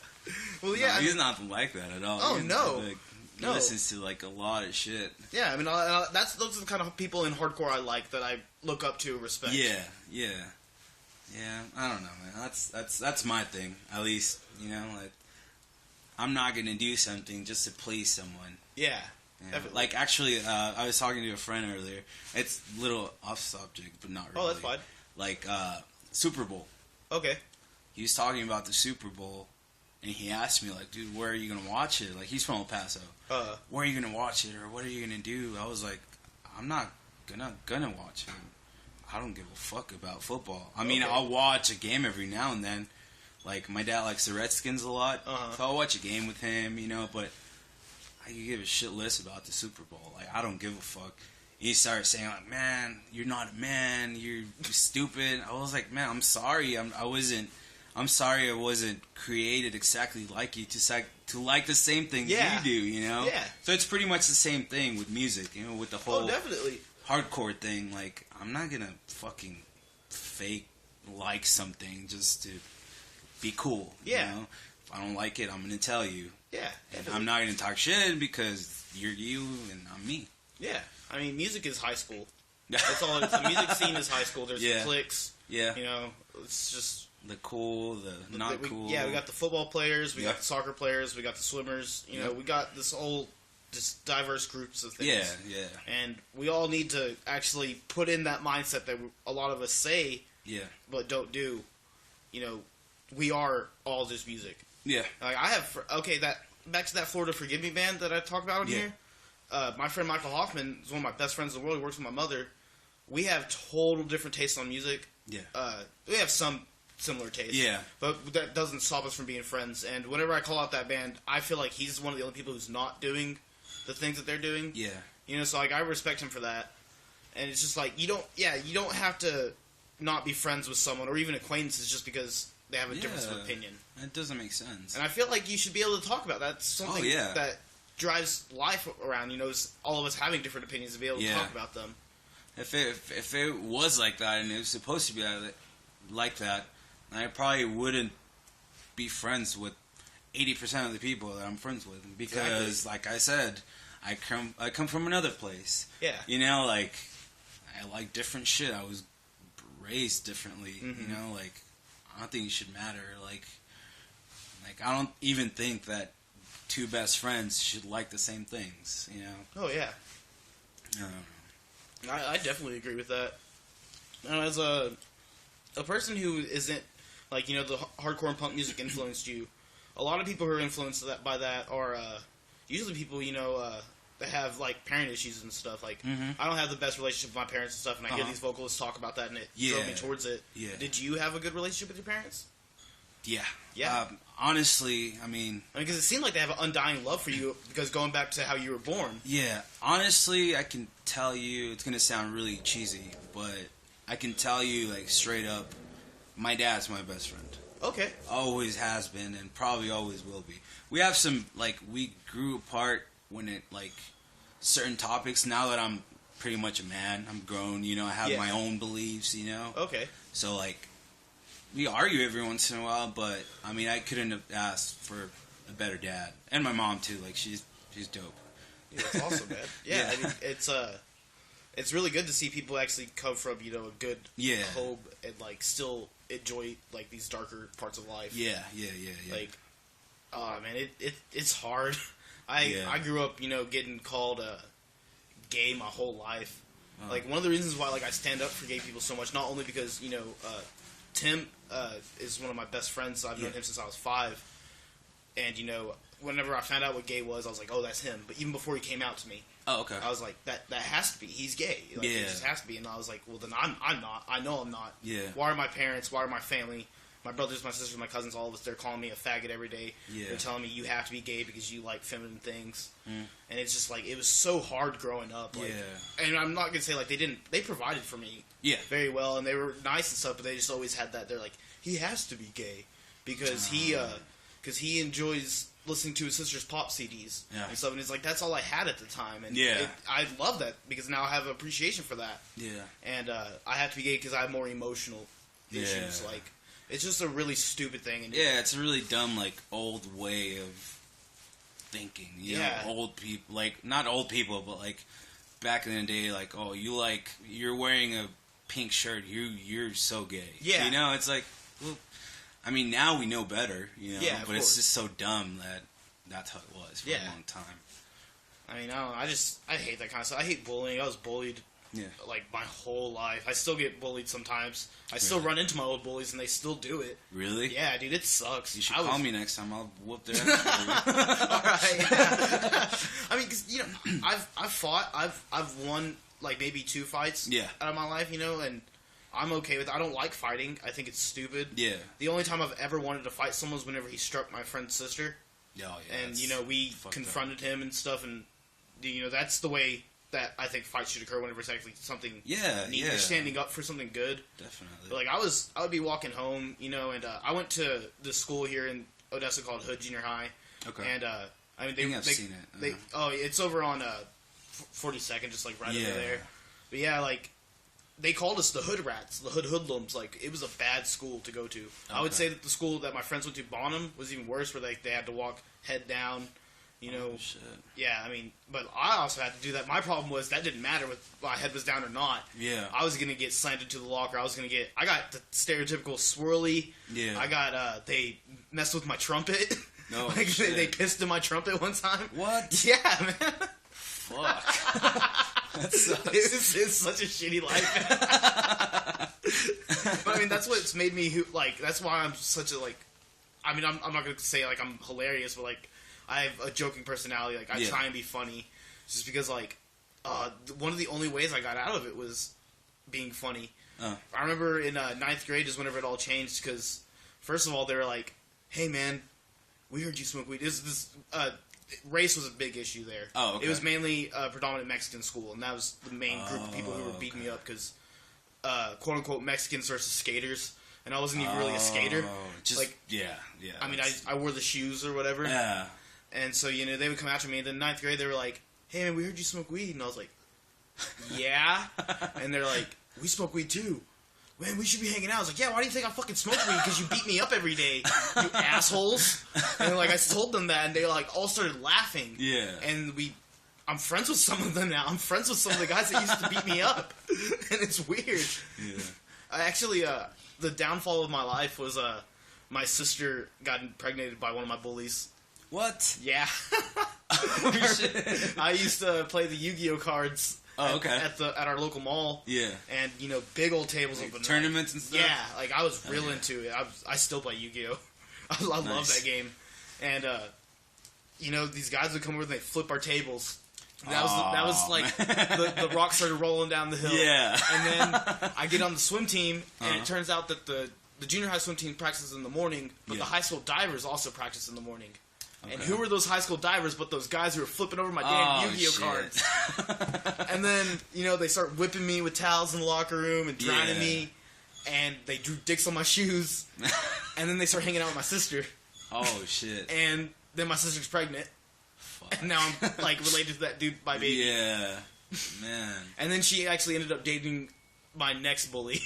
Well, yeah. No, he's not like that at all. Oh, no. He listens to, like, a lot of shit. Yeah, I mean, those are the kind of people in hardcore I like, that I look up to, respect. Yeah, I don't know, man. That's my thing, at least, you know, like, I'm not gonna do something just to please someone. Yeah, you know? Like, actually, I was talking to a friend earlier. It's a little off subject, but not really. Oh, that's fine. Like, Super Bowl. Okay. He was talking about the Super Bowl, and he asked me like, dude, where are you gonna watch it? Like, he's from El Paso. Where are you gonna watch it, or what are you gonna do? I was like, I'm not gonna watch it. I don't give a fuck about football. I mean, I'll watch a game every now and then. Like, my dad likes the Redskins a lot, so I'll watch a game with him, you know, but I could give a shit less about the Super Bowl. Like, I don't give a fuck. He started saying, like, man, you're not a man, you're stupid. I was like, man, I'm sorry. I'm sorry I wasn't created exactly like you to like the same things you do, you know? Yeah. So it's pretty much the same thing with music, you know, with the whole definitely. hardcore thing. Like, I'm not gonna fucking fake like something just to be cool. Yeah. You know? If I don't like it, I'm gonna tell you. Yeah. And I'm not gonna talk shit because you're you and I'm me. Yeah. I mean, music is high school. That's all. The music scene is high school. There's cliques. Yeah. You know, it's just the cool, the not cool. Yeah, we got the football players. We got the soccer players. We got the swimmers. You know, we got this whole just diverse groups of things. Yeah, yeah. And we all need to actually put in that mindset that a lot of us say, but don't do. You know, we are all just music. Yeah. Like I have. Back to that Florida Forgive Me band that I talk about on here. My friend Michael Hoffman is one of my best friends in the world. He works with my mother. We have total different tastes on music. Yeah. We have some similar tastes. Yeah. But that doesn't stop us from being friends. And whenever I call out that band, I feel like he's one of the only people who's not doing the things that they're doing. Yeah. You know, so like I respect him for that. And it's just like you don't have to not be friends with someone or even acquaintances just because they have a difference of opinion. It doesn't make sense. And I feel like you should be able to talk about that. That's something that drives life around, you know, is all of us having different opinions to be able to talk about them. If it was like that and it was supposed to be like that, I probably wouldn't be friends with 80% of the people that I'm friends with because, like I said, I come from another place. Yeah. You know, like I like different shit. I was raised differently. Mm-hmm. You know, like I don't think it should matter. Like I don't even think that two best friends should like the same things. You know. Oh yeah. I definitely agree with that. Now, as a person who isn't, like, you know, the hardcore and punk music influenced you, a lot of people who are influenced by that are usually people, you know, that have, like, parent issues and stuff. Like, I don't have the best relationship with my parents and stuff, and I hear these vocalists talk about that, and it drove me towards it. Yeah. Did you have a good relationship with your parents? Yeah. Yeah. Honestly, I mean, because it seemed like they have an undying love for you, because going back to how you were born. Yeah. Honestly, I can tell you, it's going to sound really cheesy, but I can tell you, like, straight up, my dad's my best friend. Okay. Always has been, and probably always will be. We have some, like, we grew apart when it, like, certain topics. Now that I'm pretty much a man, I'm grown, you know, I have my own beliefs, you know. Okay. So, like, we argue every once in a while, but I mean, I couldn't have asked for a better dad, and my mom too. Like she's dope. Yeah, that's awesome, man. Yeah, I mean, it's really good to see people actually come from, you know, a good home and like still enjoy like these darker parts of life. Yeah. Like, oh man, it's hard. I grew up, you know, getting called gay my whole life. Like one of the reasons why like I stand up for gay people so much, not only because, you know, Tim is one of my best friends. I've known him since I was 5. And, you know, whenever I found out what gay was, I was like, oh, that's him. But even before he came out to me, I was like, that has to be. He's gay. Like, it just has to be. And I was like, well, then I'm not. I know I'm not. Yeah. Why are my parents, why are my family, my brothers, my sisters, my cousins, all of us, they're calling me a faggot every day. Yeah. They're telling me you have to be gay because you like feminine things. Mm. And it's just like, it was so hard growing up. Like, and I'm not going to say, like, they provided for me very well, and they were nice and stuff, but they just always had that, they're like, he has to be gay because he enjoys listening to his sister's pop CDs and stuff, and it's like, that's all I had at the time, and I love that because now I have appreciation for that. Yeah. And I have to be gay because I have more emotional issues, like, it's just a really stupid thing. And it's a really dumb, like, old way of thinking. You know, old people, like, not old people, but, like, back in the day, like, oh, you're wearing a pink shirt, you're so gay. Yeah. You know, it's like, well, I mean, now we know better, you know, but it's just so dumb that that's how it was for a long time. I mean, I hate that kind of stuff. I hate bullying. I was bullied Yeah. Like, my whole life. I still get bullied sometimes. I still run into my old bullies, and they still do it. Really? Yeah, dude, it sucks. You should call me next time. I'll whoop their ass. All right. Yeah. I mean, because, you know, I've fought. I've won, like, maybe 2 fights out of my life, you know, and I'm okay with it. I don't like fighting. I think it's stupid. Yeah. The only time I've ever wanted to fight someone was whenever he struck my friend's sister. Oh, yeah. And, you know, we confronted him and stuff, and, you know, that's the way that I think fights should occur, whenever it's actually something neat. You're standing up for something good. Definitely. But, like, I would be walking home, you know, and I went to this school here in Odessa called Hood Junior High. Okay. And, I mean, I've seen it. It's over on 42nd, just, like, right over there. But, yeah, like, they called us the Hood Rats, the Hoodlums. Like, it was a bad school to go to. Okay. I would say that the school that my friends went to, Bonham, was even worse, where they had to walk head down. You know, shit. Yeah, I mean, but I also had to do that. My problem was that didn't matter if my head was down or not. Yeah. I was going to get slammed into the locker. I got the stereotypical swirly. Yeah. I got, they messed with my trumpet. No, like, they pissed in my trumpet one time. What? Yeah, man. Fuck. That sucks. It's such a shitty life. But, I mean, that's what's made me, like, that's why I'm such a, like, I mean, I'm not going to say, like, I'm hilarious, but, like, I have a joking personality. Like, I try and be funny. Just because, like, one of the only ways I got out of it was being funny. I remember in 9th grade is whenever it all changed, because, first of all, they were like, hey, man, we heard you smoke weed. Race was a big issue there. Oh, okay. It was mainly a predominant Mexican school, and that was the main group of people who were beating me up, because, quote-unquote, Mexicans versus skaters. And I wasn't even really a skater. I mean, I wore the shoes or whatever. Yeah. And so, you know, they would come after me. And then 9th grade, they were like, hey, man, we heard you smoke weed. And I was like, yeah? And they're like, we smoke weed too. Man, we should be hanging out. I was like, yeah, why do you think I fucking smoke weed? Because you beat me up every day, you assholes. And, like, I told them that, and they, like, all started laughing. Yeah. And I'm friends with some of them now. I'm friends with some of the guys that used to beat me up. And it's weird. Yeah. I actually, the downfall of my life was, my sister got impregnated by one of my bullies. What? Yeah. Oh, shit. I used to play the Yu-Gi-Oh cards at our local mall. Yeah. And, you know, big old tables. Like tournaments and stuff? Yeah. Like, I was real into it. I still play Yu-Gi-Oh. I love that game. And, you know, these guys would come over and they'd flip our tables. That was like, the rock started rolling down the hill. Yeah. And then I get on the swim team, and it turns out that the junior high swim team practices in the morning, but the high school divers also practice in the morning. Okay. And who were those high school divers but those guys who were flipping over my damn Yu-Gi-Oh cards? And then, you know, they start whipping me with towels in the locker room and drowning me, and they drew dicks on my shoes, and then they start hanging out with my sister. Oh, shit. And then my sister's pregnant. Fuck. And now I'm, like, related to that dude by baby. Yeah. Man. And then she actually ended up dating my next bully.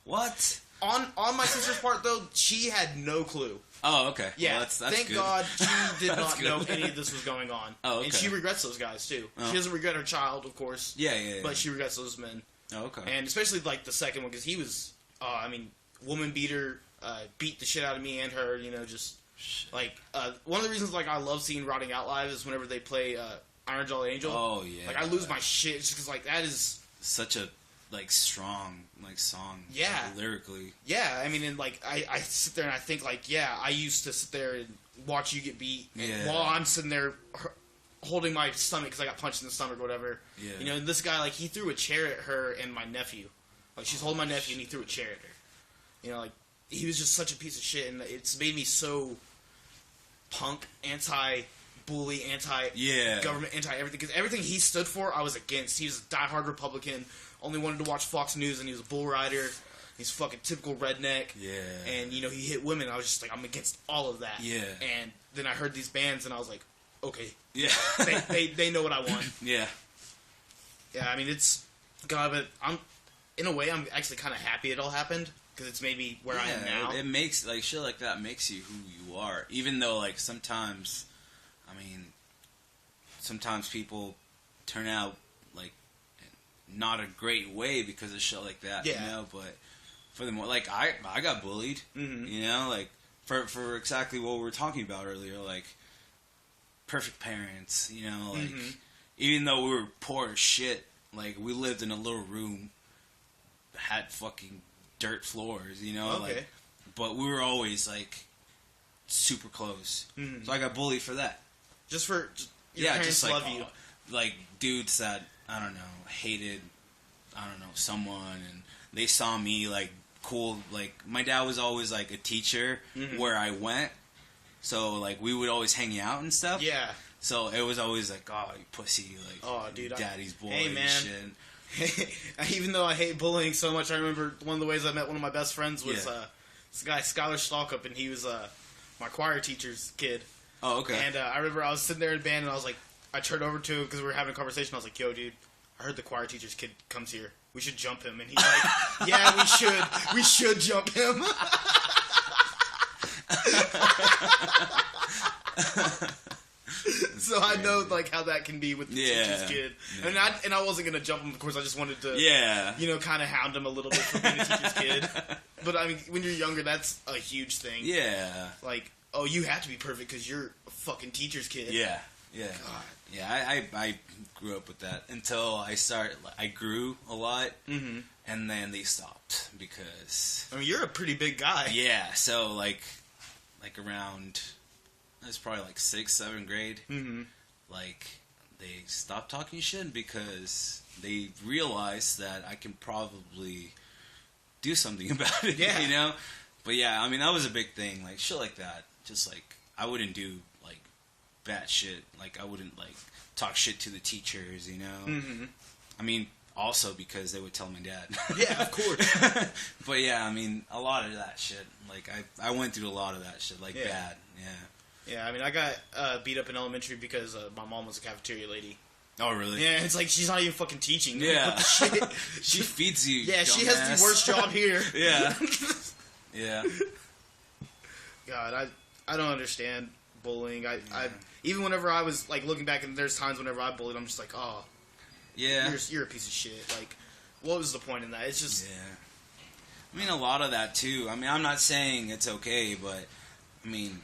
What? On my sister's part, though, she had no clue. Oh, okay. Yeah, well, that's thank good. God she did not know any of this was going on. Oh, okay. And she regrets those guys, too. She doesn't regret her child, of course. Yeah. But she regrets those men. Oh, okay. And especially, like, the second one, because he was, woman beater, beat the shit out of me and her, you know, just, like, one of the reasons, like, I love seeing Rotting Out live is whenever they play Iron Jaw Angel. Oh, yeah. Like, I lose my shit just because, like, that is... Such a, like, strong, like, song. Yeah. Like, lyrically. Yeah, I mean, and, like, I sit there and I think, like, yeah, I used to sit there and watch you get beat while I'm sitting there holding my stomach because I got punched in the stomach or whatever. Yeah. You know, and this guy, like, he threw a chair at her and my nephew. Like, she's holding my nephew and he threw a chair at her. You know, like, he was just such a piece of shit, and it's made me so punk, anti-bully, anti-government, anti-everything. Because everything he stood for, I was against. He was a diehard Republican, only wanted to watch Fox News, and he was a bull rider. He's fucking typical redneck. Yeah. And, you know, he hit women. I was just like, I'm against all of that. Yeah. And then I heard these bands, and I was like, okay. Yeah. they know what I want. Yeah. Yeah, I mean, it's... God, but in a way, I'm actually kind of happy it all happened. Because it's maybe where I am now. It makes, like, shit like that makes you who you are. Even though, like, sometimes, I mean, sometimes people turn out, like, not a great way because of shit like that, you know? But for the more, like, I got bullied, you know? Like, for exactly what we were talking about earlier, like, perfect parents, you know? Like, even though we were poor as shit, like we lived in a little room, had fucking dirt floors, you know. Okay. Like, but we were always like super close. Mm-hmm. So I got bullied for that. Just for your parents just like love you. like dudes that I don't know hated someone, and they saw me like cool. Like my dad was always like a teacher where I went, so like we would always hang out and stuff. Yeah. So it was always like, oh, you pussy, like, oh, dude, daddy's boy, hey, man. and shit. Even though I hate bullying so much, I remember one of the ways I met one of my best friends was this guy, Skylar Stalkup, and he was my choir teacher's kid. Oh, okay. And I remember I was sitting there in band, and I was like, I turned over to him because we were having a conversation. I was like, yo, dude, I heard the choir teacher's kid comes here. We should jump him. And he's like, yeah, we should. We should jump him. So I know like how that can be with the teacher's kid, and I wasn't gonna jump him. Of course, I just wanted to, kind of hound him a little bit for being a teacher's kid. But I mean, when you're younger, that's a huge thing. Yeah. Like, oh, you have to be perfect because you're a fucking teacher's kid. Yeah. Yeah. God. Yeah. I grew up with that until I grew a lot, and then they stopped because. I mean, you're a pretty big guy. Yeah. So like around. It was probably like 6th, 7th grade. Like, they stopped talking shit because they realized that I can probably do something about it, you know? But yeah, I mean, that was a big thing. Like, shit like that. Just like, I wouldn't do, like, bad shit. Like, I wouldn't, like, talk shit to the teachers, you know? I mean, also because they would tell my dad. Yeah, of course. But yeah, I mean, a lot of that shit. Like, I went through a lot of that shit. Like, bad, yeah. Yeah, I mean, I got beat up in elementary because my mom was a cafeteria lady. Oh, really? Yeah, it's like she's not even fucking teaching. Yeah. What the shit? She feeds you. Yeah, dumbass. she has the worst job here. Yeah. Yeah. God, I don't understand bullying. I even whenever I was like looking back, and there's times whenever I bullied, I'm just like, oh, yeah, you're a piece of shit. Like, what was the point in that? It's just, I mean, a lot of that too. I mean, I'm not saying it's okay, but I mean,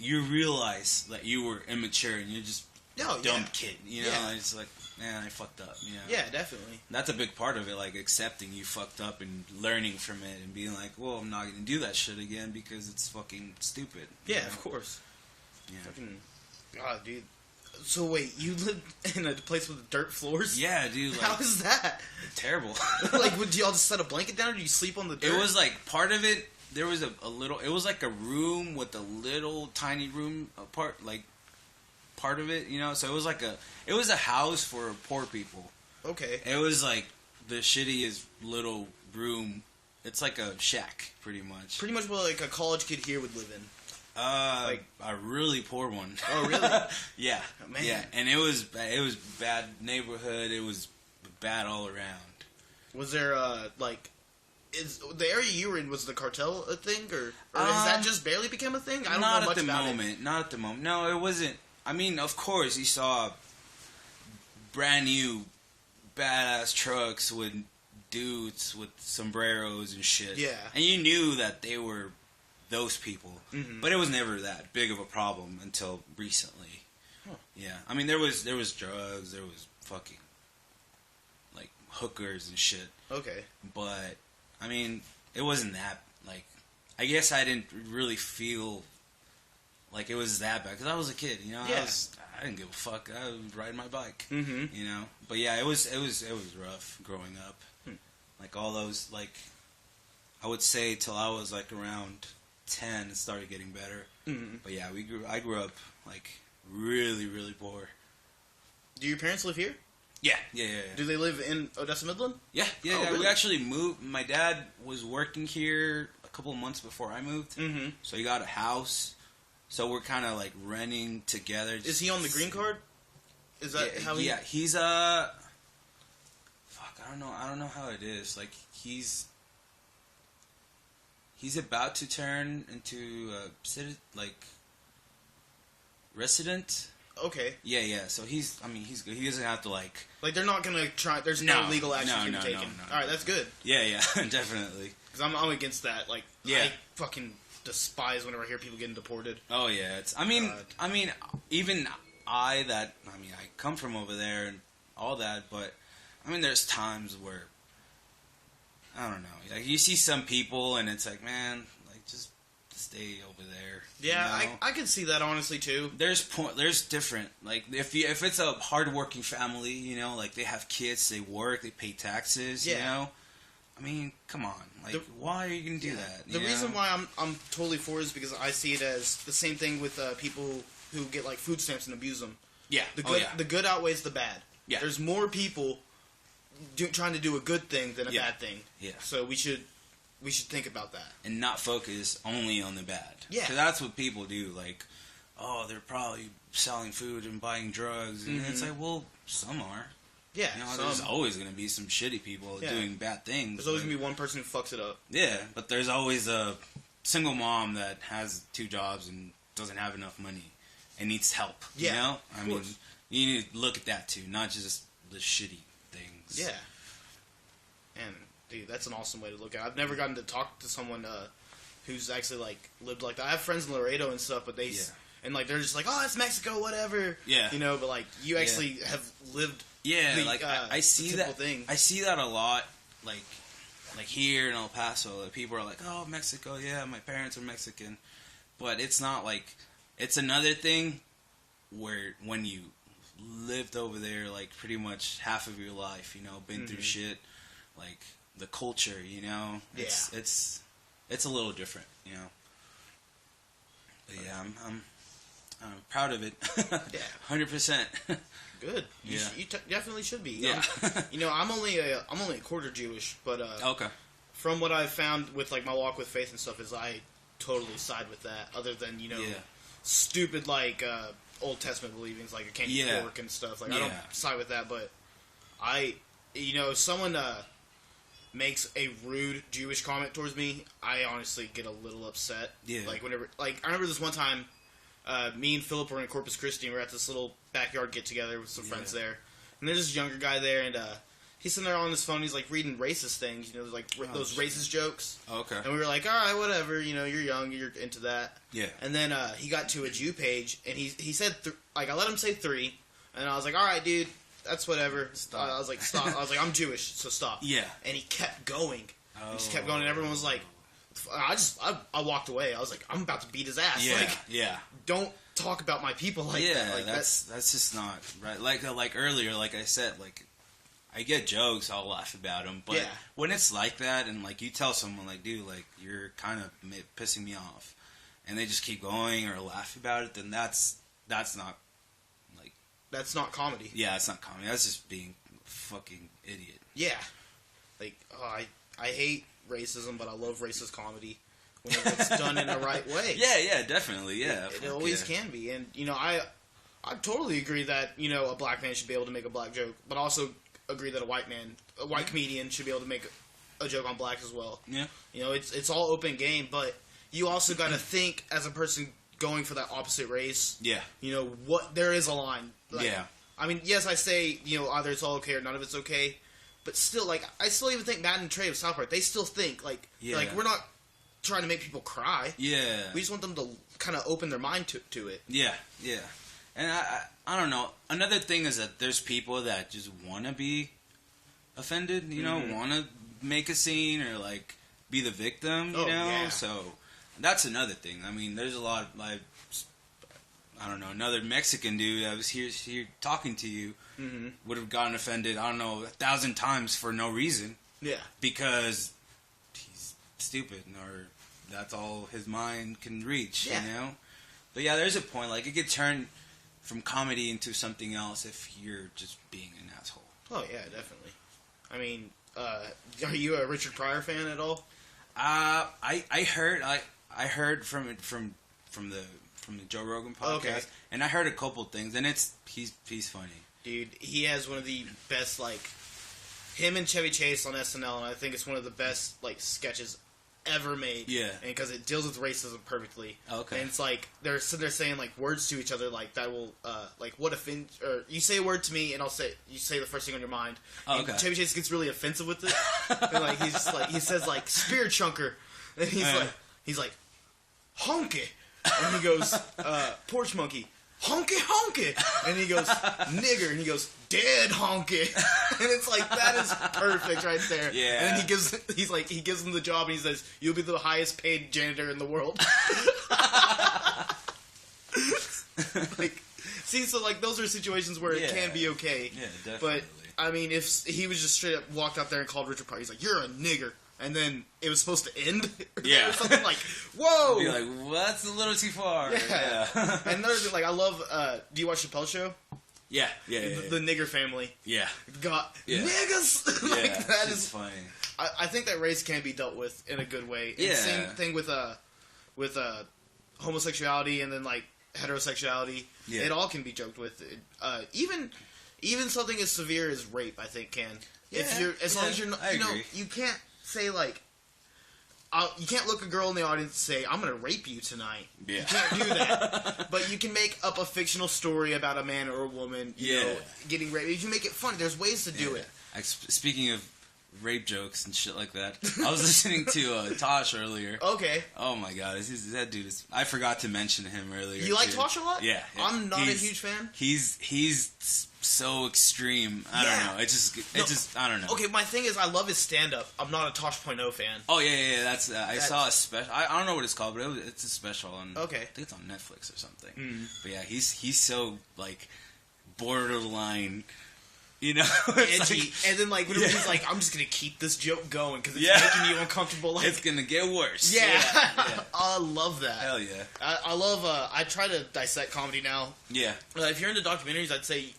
you realize that you were immature and you're just dumb kid. You know, it's like, man, I fucked up. You know? Yeah, definitely. That's a big part of it, like accepting you fucked up and learning from it and being like, well, I'm not gonna do that shit again because it's fucking stupid. Yeah, of course. Yeah. Fucking, God, dude. So wait, you lived in a place with dirt floors? Yeah, dude. Like, how is that? Terrible. Like, do y'all just set a blanket down, or do you sleep on the dirt? It was like part of it. There was a little. It was like a room with a little tiny room apart, like part of it. You know, so it was like it was a house for poor people. Okay. It was like the shittiest little room. It's like a shack, pretty much. Pretty much what like a college kid here would live in. Like a really poor one. Oh, really? Yeah. Oh, man. Yeah, and it was bad neighborhood. It was bad all around. Was there like? Is the area you were in, was the cartel a thing, or has that just barely become a thing? I don't know much about it. Not at the moment. No, it wasn't. I mean, of course, you saw brand new, badass trucks with dudes with sombreros and shit. Yeah. And you knew that they were those people. Mm-hmm. But it was never that big of a problem until recently. Huh. Yeah. I mean, there was drugs, there was fucking, like, hookers and shit. Okay. But I mean, it wasn't that, like, I guess I didn't really feel like it was that bad, because I was a kid, you know? Yeah. I didn't give a fuck. I was riding my bike, you know? But yeah, it was rough growing up. Like, all those, like, I would say till I was, like, around 10, it started getting better. But yeah, I grew up, like, really, really poor. Do your parents live here? Yeah. Do they live in Odessa, Midland? Yeah. Oh, really? We actually moved. My dad was working here a couple of months before I moved. So he got a house. So we're kind of like renting together. Is he on the green card? Is that how he... Yeah, he's fuck, I don't know how it is. Like, he's about to turn into a resident. Okay. Yeah. So he's good. He doesn't have to like they're not gonna try. There's no legal action gonna be taken. No. All right, that's good. Yeah, definitely. Because I'm against that. Like, I fucking despise whenever I hear people getting deported. Oh yeah, I mean, even I come from over there and all that, but I mean, there's times where, I don't know, like, you see some people and it's like, man, like, just stay over there. Yeah, you know? I can see that, honestly, too. There's different, like, if it's a hardworking family, you know, like, they have kids, they work, they pay taxes, you know? I mean, come on. Like, why are you going to do that? The reason why I'm totally for it is because I see it as the same thing with people who get, like, food stamps and abuse them. Yeah. The good outweighs the bad. Yeah. There's more people trying to do a good thing than a bad thing. Yeah. So we should think about that. And not focus only on the bad. Yeah. Because that's what people do. Like, oh, they're probably selling food and buying drugs. And it's like, well, some are. Yeah. You know, there's always going to be some shitty people doing bad things. There's always going to be one person who fucks it up. Yeah. But there's always a single mom that has 2 jobs and doesn't have enough money and needs help. Yeah. You know? I mean, you need to look at that too, not just the shitty things. Yeah. And, dude, that's an awesome way to look at it. I've never gotten to talk to someone who's actually, like, lived like that. I have friends in Laredo and stuff, but they... Yeah. And, like, they're just like, oh, it's Mexico, whatever. Yeah. You know, but, like, you actually have lived... Yeah, like, I see that... Thing. I see that a lot, like here in El Paso. Like, people are like, oh, Mexico, yeah, my parents are Mexican. But it's not, like... It's another thing where when you lived over there, like, pretty much half of your life, you know, been through shit, like... The culture, you know, it's a little different, you know. But yeah, I'm proud of it. Yeah, 100%. Good. You definitely should be. Yeah. You know, I'm only a quarter Jewish, but okay. From what I've found with like my walk with faith and stuff, is I totally side with that. Other than stupid like Old Testament believings, like a can't eat pork and stuff. Like I don't side with that, but someone makes a rude Jewish comment towards me, I honestly get a little upset. Yeah. Like, whenever... Like, I remember this one time, me and Philip were in Corpus Christi, and we were at this little backyard get-together with some friends there. And there's this younger guy there, and he's sitting there on his phone, he's, like, reading racist things, you know, like, those racist jokes. Oh, okay. And we were like, alright, whatever, you know, you're young, you're into that. Yeah. And then, he got to a Jew page, and he said, I let him say 3, and I was like, alright, dude, that's whatever. I was like, stop. I was like, I'm Jewish, so stop. Yeah. And he kept going. He just kept going, and everyone was like, I walked away. I was like, I'm about to beat his ass. Yeah. Like, don't talk about my people like that. Like, that's just not right. Like earlier, like I said, like, I get jokes, I'll laugh about them, but when it's like that, and like you tell someone, like, dude, like, you're kind of pissing me off, and they just keep going or laugh about it, then that's not. That's not comedy. Yeah, it's not comedy. That's just being a fucking idiot. Yeah. Like, I hate racism, but I love racist comedy when it's done in the right way. Yeah, definitely, yeah. It always can be. And, you know, I totally agree that, you know, a black man should be able to make a black joke, but also agree that a white comedian should be able to make a joke on blacks as well. Yeah. You know, it's all open game, but you also got to think as a person going for that opposite race. Yeah. You know, there is a line. Like, yeah. I mean, yes, I say, you know, either it's all okay or none of it's okay, but still, like, I still even think Matt and Trey of South Park, they still think, like, we're not trying to make people cry. Yeah. We just want them to kind of open their mind to it. Yeah, yeah. And I don't know. Another thing is that there's people that just want to be offended, you know, want to make a scene or, like, be the victim, you know? Yeah. So that's another thing. I mean, there's a lot of, like, I don't know, another Mexican dude that was here talking to you would have gotten offended, I don't know, 1,000 times for no reason. Yeah. Because he's stupid, or that's all his mind can reach, you know? But yeah, there's a point, like, it could turn from comedy into something else if you're just being an asshole. Oh, yeah, definitely. I mean, are you a Richard Pryor fan at all? I heard from the Joe Rogan podcast, and I heard a couple things, and he's funny. Dude, he has one of the best, like, him and Chevy Chase on SNL, and I think it's one of the best, like, sketches ever made. Yeah. And because it deals with racism perfectly. Okay. And it's like, they're saying, like, words to each other, like, that will, like, what offend, or you say a word to me, and you say the first thing on your mind. Oh, okay. And Chevy Chase gets really offensive with it. And, like, he's just, like, he says, like, spear chunker. And he's like, honky. And he goes, porch monkey. honky honky, and he goes nigger, and he goes dead honky, and it's like that is perfect right there. Yeah. And then he gives him the job, and he says, "You'll be the highest paid janitor in the world." Like, see, so like those are situations where it can be okay. Yeah, definitely. But I mean, if he was just straight up walked out there and called Richard Pryor, he's like, "You're a nigger," and then it was supposed to end. Yeah. Or something like, "Whoa!" Be like, well, that's a little too far. Yeah. And another thing, like, I love. Do you watch Chappelle's show? Yeah. The nigger family. Yeah. Got Yeah. niggas. Yeah. Like, that is funny. I think that race can be dealt with in a good way. And Yeah. same thing with homosexuality and then like heterosexuality. Yeah. It all can be joked with. Even something as severe as rape, I think can. Yeah. If you're as long as you're not, I agree. you can't say like. You can't look a girl in the audience and say, "I'm going to rape you tonight." Yeah. You can't do that. But you can make up a fictional story about a man or a woman, you know, getting raped. You can make it funny. There's ways to do it. Speaking of rape jokes and shit like that, I was listening to Tosh earlier. Okay. Oh my god, that dude is... I forgot to mention him earlier. You like too. Tosh a lot? Yeah. I'm not a huge fan. He's so extreme. I don't know. It just I don't know. Okay, my thing is I love his stand-up. I'm not a Tosh.0 fan. Oh yeah. That's I saw a special. I don't know what it's called, but it's a special on. Okay. I think it's on Netflix or something. But yeah, he's so like borderline. You know, edgy, like, and then like he's like, "I'm just gonna keep this joke going because it's making you uncomfortable." Like, it's gonna get worse. Yeah. Yeah. I love that. Hell yeah. I love. I try to dissect comedy now. Yeah. If you're into documentaries, I'd say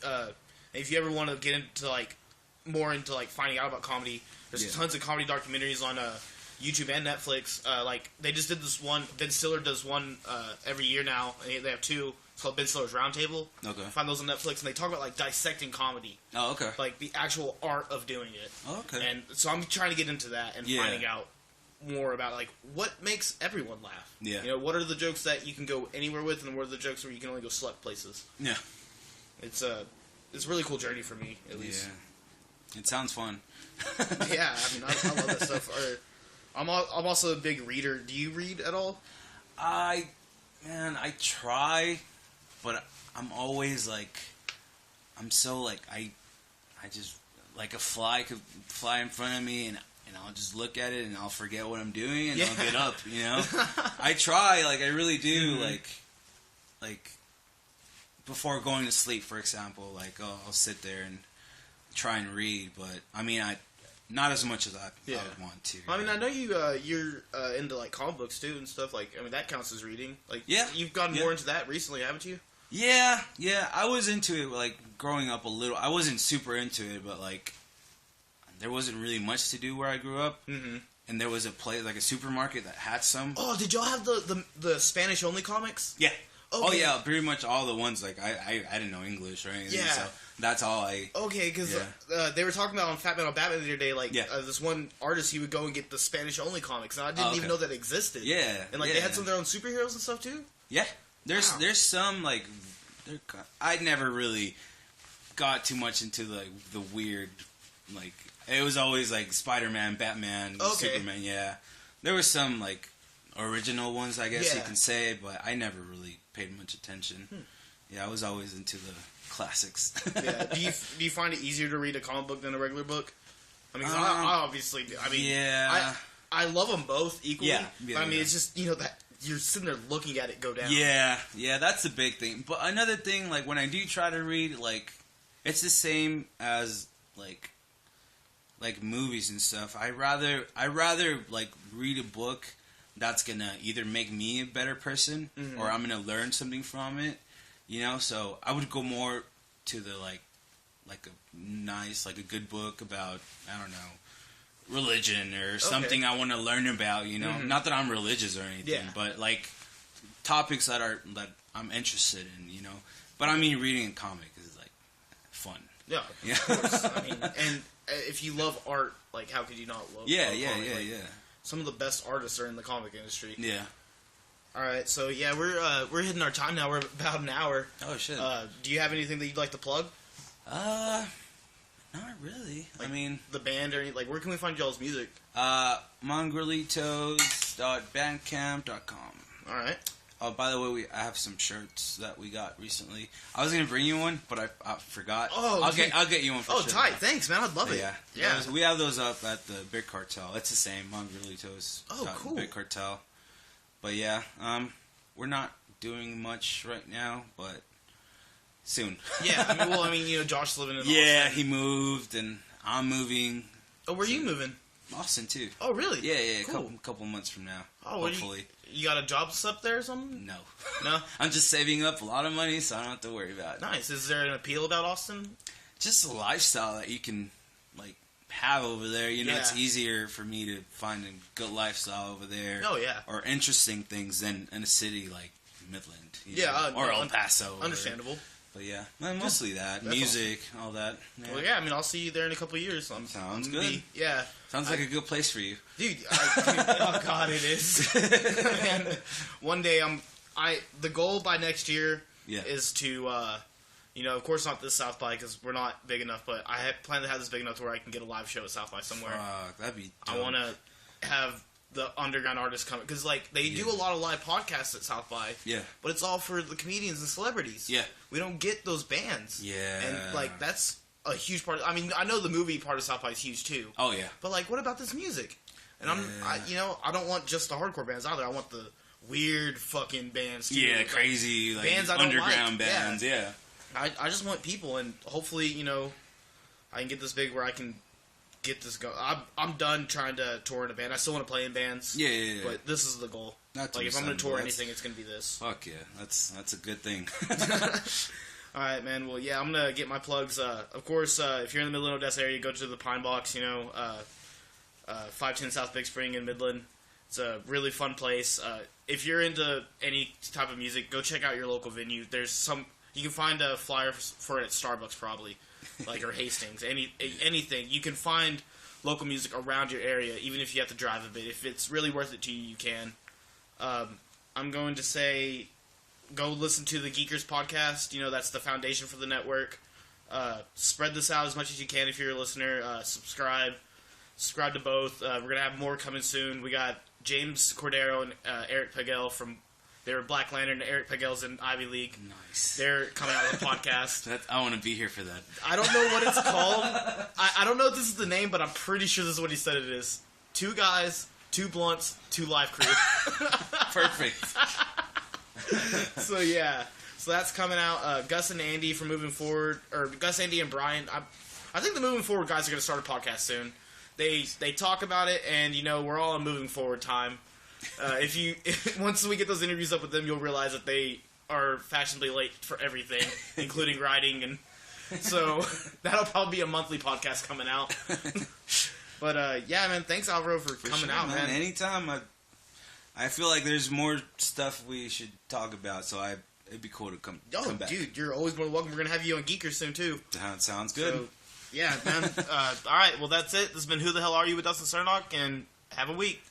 if you ever want to get into like more into like finding out about comedy, there's tons of comedy documentaries on YouTube and Netflix. Like they just did this one. Ben Stiller does one every year now. They have two. It's called Ben Stiller's Roundtable. Okay. Find those on Netflix, and they talk about like dissecting comedy. Oh, okay. Like the actual art of doing it. Oh, okay. And so I'm trying to get into that and finding out more about like what makes everyone laugh. Yeah. You know, what are the jokes that you can go anywhere with, and what are the jokes where you can only go select places. Yeah. It's a really cool journey for me, at least. Yeah. It sounds fun. Yeah, I mean, I love that stuff. I'm also a big reader. Do you read at all? I try, but I'm always like, I'm so like, I just, like a fly could fly in front of me and I'll just look at it and I'll forget what I'm doing and I'll get up, you know? I try, like, I really do, like, before going to sleep, for example, like, I'll sit there and try and read, but, I mean, not as much as I would want to. I mean, I know you're into like comic books too and stuff. Like, I mean, that counts as reading. Like, you've gotten more into that recently, haven't you? Yeah. I was into it like growing up a little. I wasn't super into it, but like there wasn't really much to do where I grew up. Mm-hmm. And there was a place like a supermarket that had some. Oh, did y'all have the Spanish only comics? Yeah. Okay. Oh yeah, pretty much all the ones. Like I didn't know English or anything. Yeah. So that's all I... Okay, because they were talking about on Fat Man on Batman the other day, like, this one artist, he would go and get the Spanish-only comics, and I didn't even know that existed. Yeah. And, like, they had some of their own superheroes and stuff, too? Yeah. There's some, like... I never really got too much into, like, the weird, like... It was always, like, Spider-Man, Batman, Superman, There was some, like, original ones, I guess you can say, but I never really paid much attention. Yeah, I was always into the classics. Yeah. Do you find it easier to read a comic book than a regular book? I mean, I obviously do. I mean, I love them both equally. I mean, it's just, you know, that you're sitting there looking at it go down. Yeah, that's the big thing. But another thing, like, when I do try to read, like, it's the same as, like movies and stuff. I rather like, read a book that's gonna either make me a better person or I'm gonna learn something from it. You know, so I would go more to the like a good book about, I don't know, religion or something I want to learn about. You know, not that I'm religious or anything, but like topics that I'm interested in. You know, but I mean, reading a comic is like fun. Yeah, of course. I mean, and if you love art, like how could you not love? Yeah. Some of the best artists are in the comic industry. Yeah. All right, so we're hitting our time now. We're about an hour. Oh shit! Do you have anything that you'd like to plug? Not really. Like I mean, the band or anything. Like, where can we find y'all's music? Mongrelitos.bandcamp.com. All right. Oh, by the way, I have some shirts that we got recently. I was gonna bring you one, but I forgot. Oh, I'll get you one for sure. Oh, tight. Thanks, man. I'd love it. Yeah. We have those up at the Big Cartel. It's the same, Mongrelitos. Oh, cool. Big Cartel. But yeah, we're not doing much right now, but soon. Yeah, I mean, Josh's living in Austin. Yeah, he moved, and I'm moving. Oh, where are you moving? Austin too. Oh, really? Yeah. Cool. Couple months from now. Oh, hopefully. You got a job up there or something? No. No? I'm just saving up a lot of money, so I don't have to worry about it. Nice. Is there an appeal about Austin? Just a lifestyle that you can, have over there. It's easier for me to find a good lifestyle over there. Oh, yeah. Or interesting things than in a city like Midland. Or El Paso. Understandable. But yeah, mostly that. Music, awesome. All that. Yeah. Well, yeah, I mean, I'll see you there in a couple of years. Sounds good. Yeah. Sounds like a good place for you. Dude, oh God, it is. Man, one day, the goal by next year is to, of course not this South by because we're not big enough, but I plan to have this big enough to where I can get a live show at South by somewhere. That'd be dope. I want to have the underground artists come because they do a lot of live podcasts at South by. Yeah. But it's all for the comedians and celebrities. Yeah. We don't get those bands. Yeah. And that's a huge part. I mean, I know the movie part of South by is huge too. Oh yeah. But what about this music? And I don't want just the hardcore bands either. I want the weird fucking bands too. Yeah, crazy bands underground bands. Yeah. I just want people, and hopefully I can get this big where I can get this going. I'm done trying to tour in a band. I still want to play in bands. Yeah. But this is the goal. If I'm going to tour anything, it's going to be this. Fuck yeah, that's a good thing. All right, man. Well, yeah, I'm going to get my plugs. Of course, if you're in the Midland, Odessa area, go to the Pine Box. 510 South Big Spring in Midland. It's a really fun place. If you're into any type of music, go check out your local venue. You can find a flyer for it at Starbucks probably. Or Hastings, anything. You can find local music around your area, even if you have to drive a bit. If it's really worth it to you, you can. I'm going to say, go listen to the Geekers podcast. That's the foundation for the network. Spread this out as much as you can if you're a listener. Subscribe to both. We're going to have more coming soon. We got James Cordero and Eric Pagel they were Black Lantern. Eric Pagel's in Ivy League. Nice. They're coming out with a podcast. I want to be here for that. I don't know what it's called. I don't know if this is the name, but I'm pretty sure this is what he said it is. 2 guys, 2 blunts, 2 live crew. Perfect. So, yeah. So that's coming out. Gus and Andy from Moving Forward, or Gus, Andy, and Brian. I think the Moving Forward guys are going to start a podcast soon. They talk about it, and, we're all on Moving Forward time. Once we get those interviews up with them, you'll realize that they are fashionably late for everything, including writing, and so that'll probably be a monthly podcast coming out. But yeah, man, thanks Alvaro for coming out, man. Anytime. I feel like there's more stuff we should talk about, so it'd be cool to come back. Dude, you're always more than welcome. We're gonna have you on Geekers soon too. That sounds good. So, yeah, man. All right, well that's it. This has been Who the Hell Are You with Dustin Cernock, and have a week.